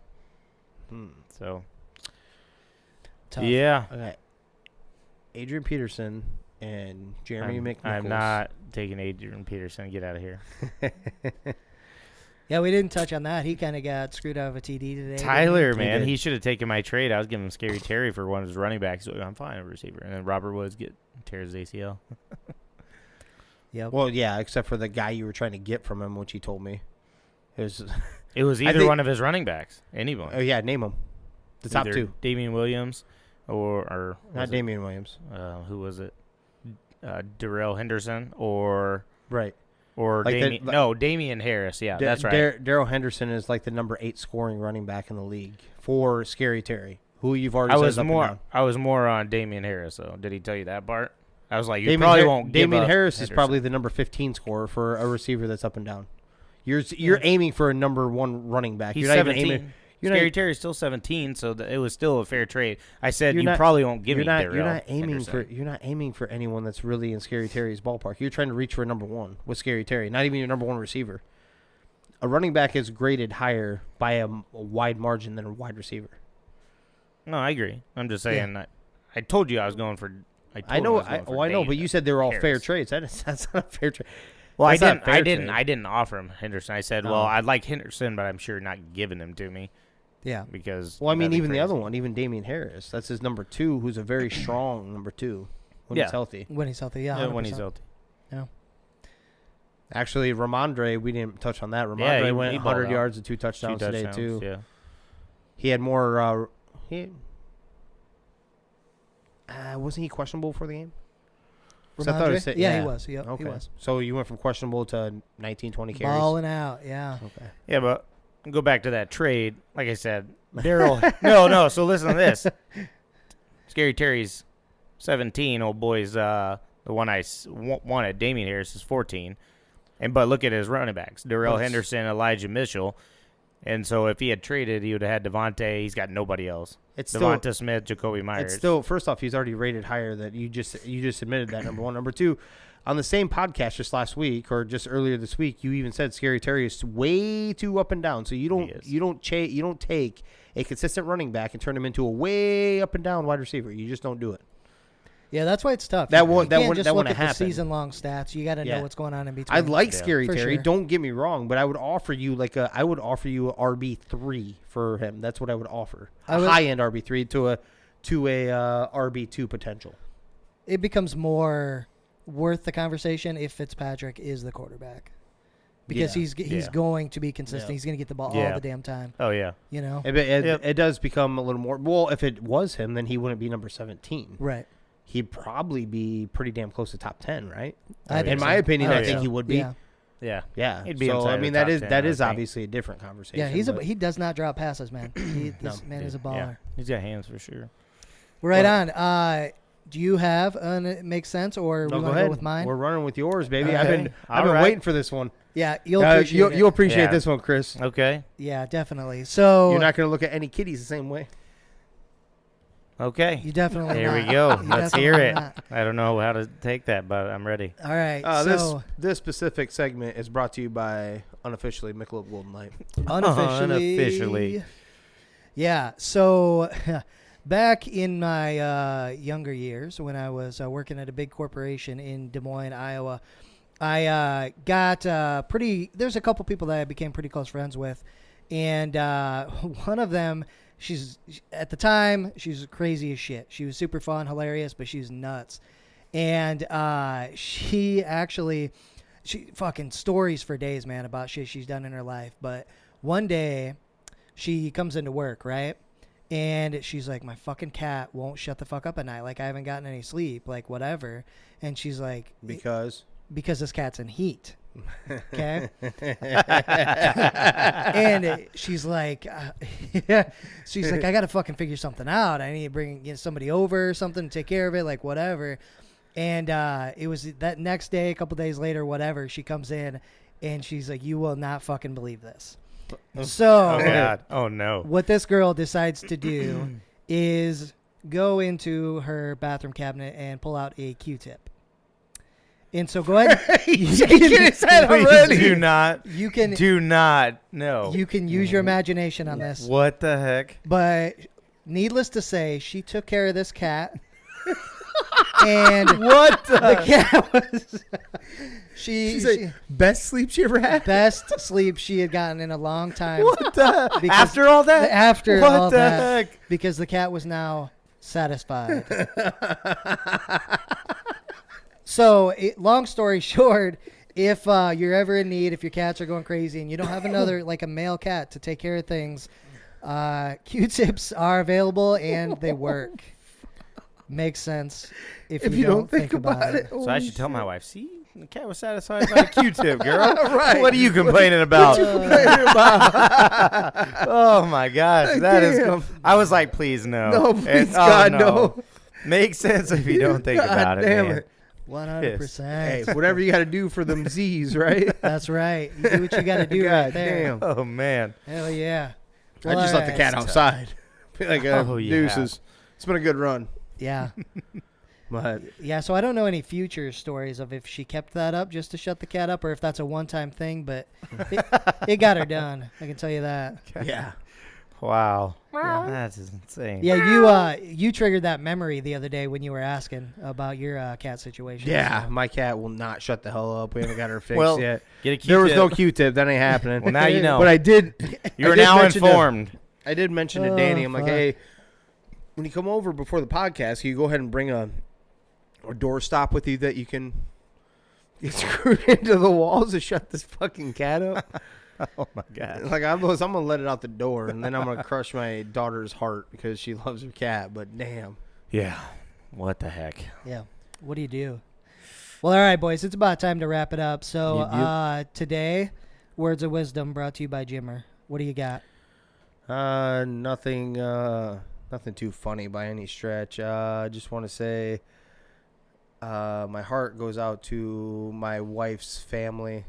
So, Tough. yeah. Okay. Adrian Peterson and Jeremy McNichols. I'm not taking Adrian Peterson. Get out of here. Yeah, we didn't touch on that. He kind of got screwed out of a TD today. Tyler, didn't he? man, did. he should have taken my trade. I was giving him Scary Terry for one of his running backs. So I'm fine, a receiver. And then Robert Woods tears his ACL. Yep. Well, yeah, except for the guy you were trying to get from him, which he told me. It was either think- one of his running backs. Anyone. Oh yeah, name them. The top Either two. Damian Williams or Not was it- Damian Williams. who was it? Darrell Henderson or Right. Or Like Damian Harris. Yeah, that's right. Darrell Henderson is like the number 8 scoring running back in the league for Scary Terry, who you've already said is up and down. I was more on Damian Harris though. Did he tell you that part? I was like, you Damian probably Har- won't. Give Damian up Harris is Henderson. probably the number 15 scorer for a receiver that's up and down. You're aiming for a number 1 running back. He's You're not 17. even aiming. You're Scary not, Terry's still 17, so it was still a fair trade. I said You're you not- probably won't give me you're Darrell not aiming Henderson. you're not aiming for anyone that's really in Scary Terry's ballpark. You're trying to reach for a number 1 with Scary Terry, not even your number 1 receiver. A running back is graded higher by a wide margin than a wide receiver. No, I agree. I'm just saying that I told you I was going for. I know, but you said they were all fair Harris. trades. That's not a fair trade. Well, That's not fair trade. I didn't offer him Henderson. I said, well, Oh. I'd like Henderson, but I'm sure not giving him to me Yeah. because. Well, I mean, that'd be even the crazy. other one, even Damian Harris, that's his number 2, who's a very strong number 2 when he's healthy. When he's healthy, yeah. Yeah, when he's 100%. healthy. Actually, Ramondre, we didn't touch on that. Ramondre Yeah, he went balled 100 out. yards and 2 Two touchdowns today touchdowns, too. Yeah. He had more. Wasn't he questionable for the game? 'Cause I thought it was- Ramondre? Yeah, he was. Yep, Okay. he was. So you went from questionable to 19, 20 carries. Balling out, yeah. Okay. Yeah, but go back to that trade. Like I said, Daryl. no. So listen to this. Scary Terry's 17. Old boy's the one I wanted, Damian Harris, is 14. But look at his running backs: Darrell Henderson, Elijah Mitchell. And so if he had traded, he would have had Devontae. He's got nobody else. It's Devonta Smith, Jacoby Myers. It's still, first off, he's already rated higher. That you just admitted that, number one. Number two, on the same podcast just last week or just earlier this week, you even said Scary Terry is way too up and down. So you don't take a consistent running back and turn him into a way up and down wide receiver. You just don't do it. Yeah, that's why it's tough. That won't happen. The season-long stats. You got to know what's going on in between. I like Scary Terry. Sure. Don't get me wrong, but I would offer you a RB3 for him. That's what I would offer. A high-end RB3 to a RB2 potential. It becomes more worth the conversation if Fitzpatrick is the quarterback. Because he's going to be consistent. Yeah. He's going to get the ball all the damn time. Oh, yeah. You know? It does become a little more. Well, if it was him, then he wouldn't be number 17. Right. He'd probably be pretty damn close to top 10, right? In my opinion, I think he would be. Yeah. Yeah. He'd be so, I mean, that is 10, obviously a different conversation. Yeah, he does not drop passes, man. This man is a baller. Yeah. He's got hands for sure. Right on. Do you have it makes sense, or we want to go with mine? We're running with yours, baby. Okay. I've been waiting for this one. Yeah, you'll appreciate this one, Chris. Okay. Yeah, definitely. So you're not going to look at any kitties the same way. Okay. You definitely Here not. we go. Let's hear it. Not. I don't know how to take that, but I'm ready. All right. This specific segment is brought to you by unofficially Michelob Golden Light. Unofficially. Yeah. So back in my younger years when I was working at a big corporation in Des Moines, Iowa, I got there's a couple people that I became pretty close friends with. And one of them, at the time, she was crazy as shit. She was super fun, hilarious, but she was nuts. And she fucking stories for days, man, about shit she's done in her life. But one day, she comes into work, right? And she's like, my fucking cat won't shut the fuck up at night. Like, I haven't gotten any sleep, like, whatever. And she's like... Because this cat's in heat. Okay. And she's like, I got to fucking figure something out. I need to bring somebody over or something to take care of it, like whatever. And it was that next day, a couple days later, whatever, she comes in and she's like, you will not fucking believe this. So, oh God, oh no. What this girl decides to do is go into her bathroom cabinet and pull out a Q-tip. And so go ahead. Do not. No. You can use your imagination on this. What the heck? But needless to say, she took care of this cat. And the cat was best sleep she ever had. Best sleep she had gotten in a long time. What the? After all that? After what all the that. Heck? Because the cat was now satisfied. So, long story short, if you're ever in need, if your cats are going crazy and you don't have another, like a male cat to take care of things, Q-tips are available and they work. Makes sense if you don't think about it. So I should tell my wife, see, the cat was satisfied by a Q-tip, girl. Right. What are you complaining about? Oh, my gosh. I was like, please, no. No, please, God, no. Makes sense if you don't think about it, damn man. it. 100%. Hey, whatever you got to do for them Z's, right? That's right. You do what you got to do right there. Damn. Oh, man. Hell yeah. Well, I just let the cat outside. Be like, deuces. It's been a good run. Yeah. But yeah, so I don't know any future stories of if she kept that up just to shut the cat up or if that's a one-time thing, but it got her done. I can tell you that. Yeah. Wow. Yeah. That's insane. Yeah, you triggered that memory the other day when you were asking about your cat situation. Yeah, my cat will not shut the hell up. We haven't got her fixed yet. Get a Q-tip. There was no Q-tip. That ain't happening. Well, now you know. But I did. You're now informed. I did mention to Danny, I'm like, hey, when you come over before the podcast, can you go ahead and bring a door stop with you that you can get screwed into the walls to shut this fucking cat up? Oh, my God. Like, I'm going to let it out the door, and then I'm going to crush my daughter's heart because she loves her cat, but damn. Yeah. What the heck? Yeah. What do you do? Well, all right, boys. It's about time to wrap it up. So today, Words of Wisdom brought to you by Jimmer. What do you got? Nothing Nothing too funny by any stretch. I just want to say my heart goes out to my wife's family.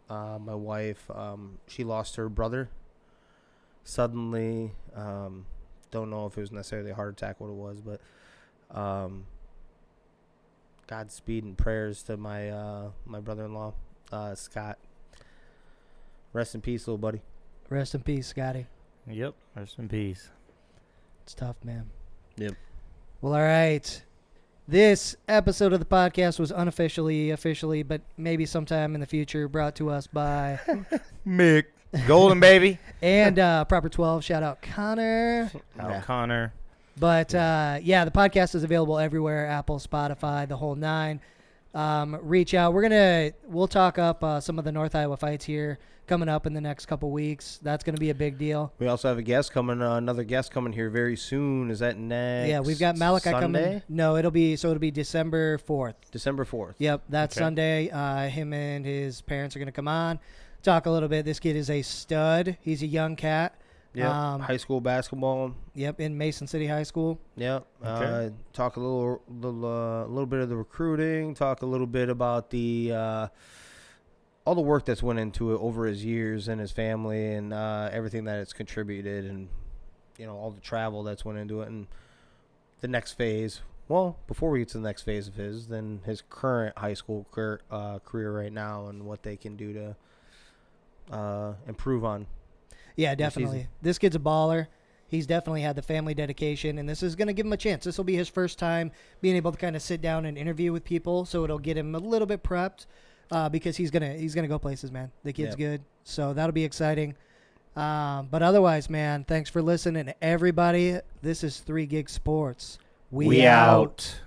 My wife, she lost her brother suddenly. Don't know if it was necessarily a heart attack, what it was, but Godspeed and prayers to my my brother-in-law, Scott. Rest in peace, little buddy. Rest in peace, Scotty. Yep. Rest in peace. It's tough, man. Yep. Well, all right. This episode of the podcast was officially, but maybe sometime in the future, brought to us by Mick. Golden baby. And Proper 12. Shout out Connor. Connor. But, the podcast is available everywhere. Apple, Spotify, the whole nine. Reach out. We'll talk up some of the North Iowa fights here coming up in the next couple weeks. That's going to be a big deal. We also have a guest coming, another guest coming here very soon. Is that next? Yeah, we've got Malachi Sunday? coming. No, it'll be December 4th. December 4th. Yep, that's Okay. Sunday. Him and his parents are going to come on, talk a little bit. This kid is a stud. He's a young cat. Yeah, high school basketball. Yep, in Mason City High School. Yeah. Okay. Talk a little bit of the recruiting. Talk a little bit about the all the work that's went into it over his years and his family and everything that it's contributed, and all the travel that's went into it, and the next phase. Well, before we get to the next phase of then his current high school career right now and what they can do to improve on. Yeah, definitely. This kid's a baller. He's definitely had the family dedication, and this is going to give him a chance. This will be his first time being able to kind of sit down and interview with people, so it'll get him a little bit prepped because he's gonna go places, man. The kid's good, so that'll be exciting. But otherwise, man, thanks for listening, everybody. This is 3 Gig Sports. We out.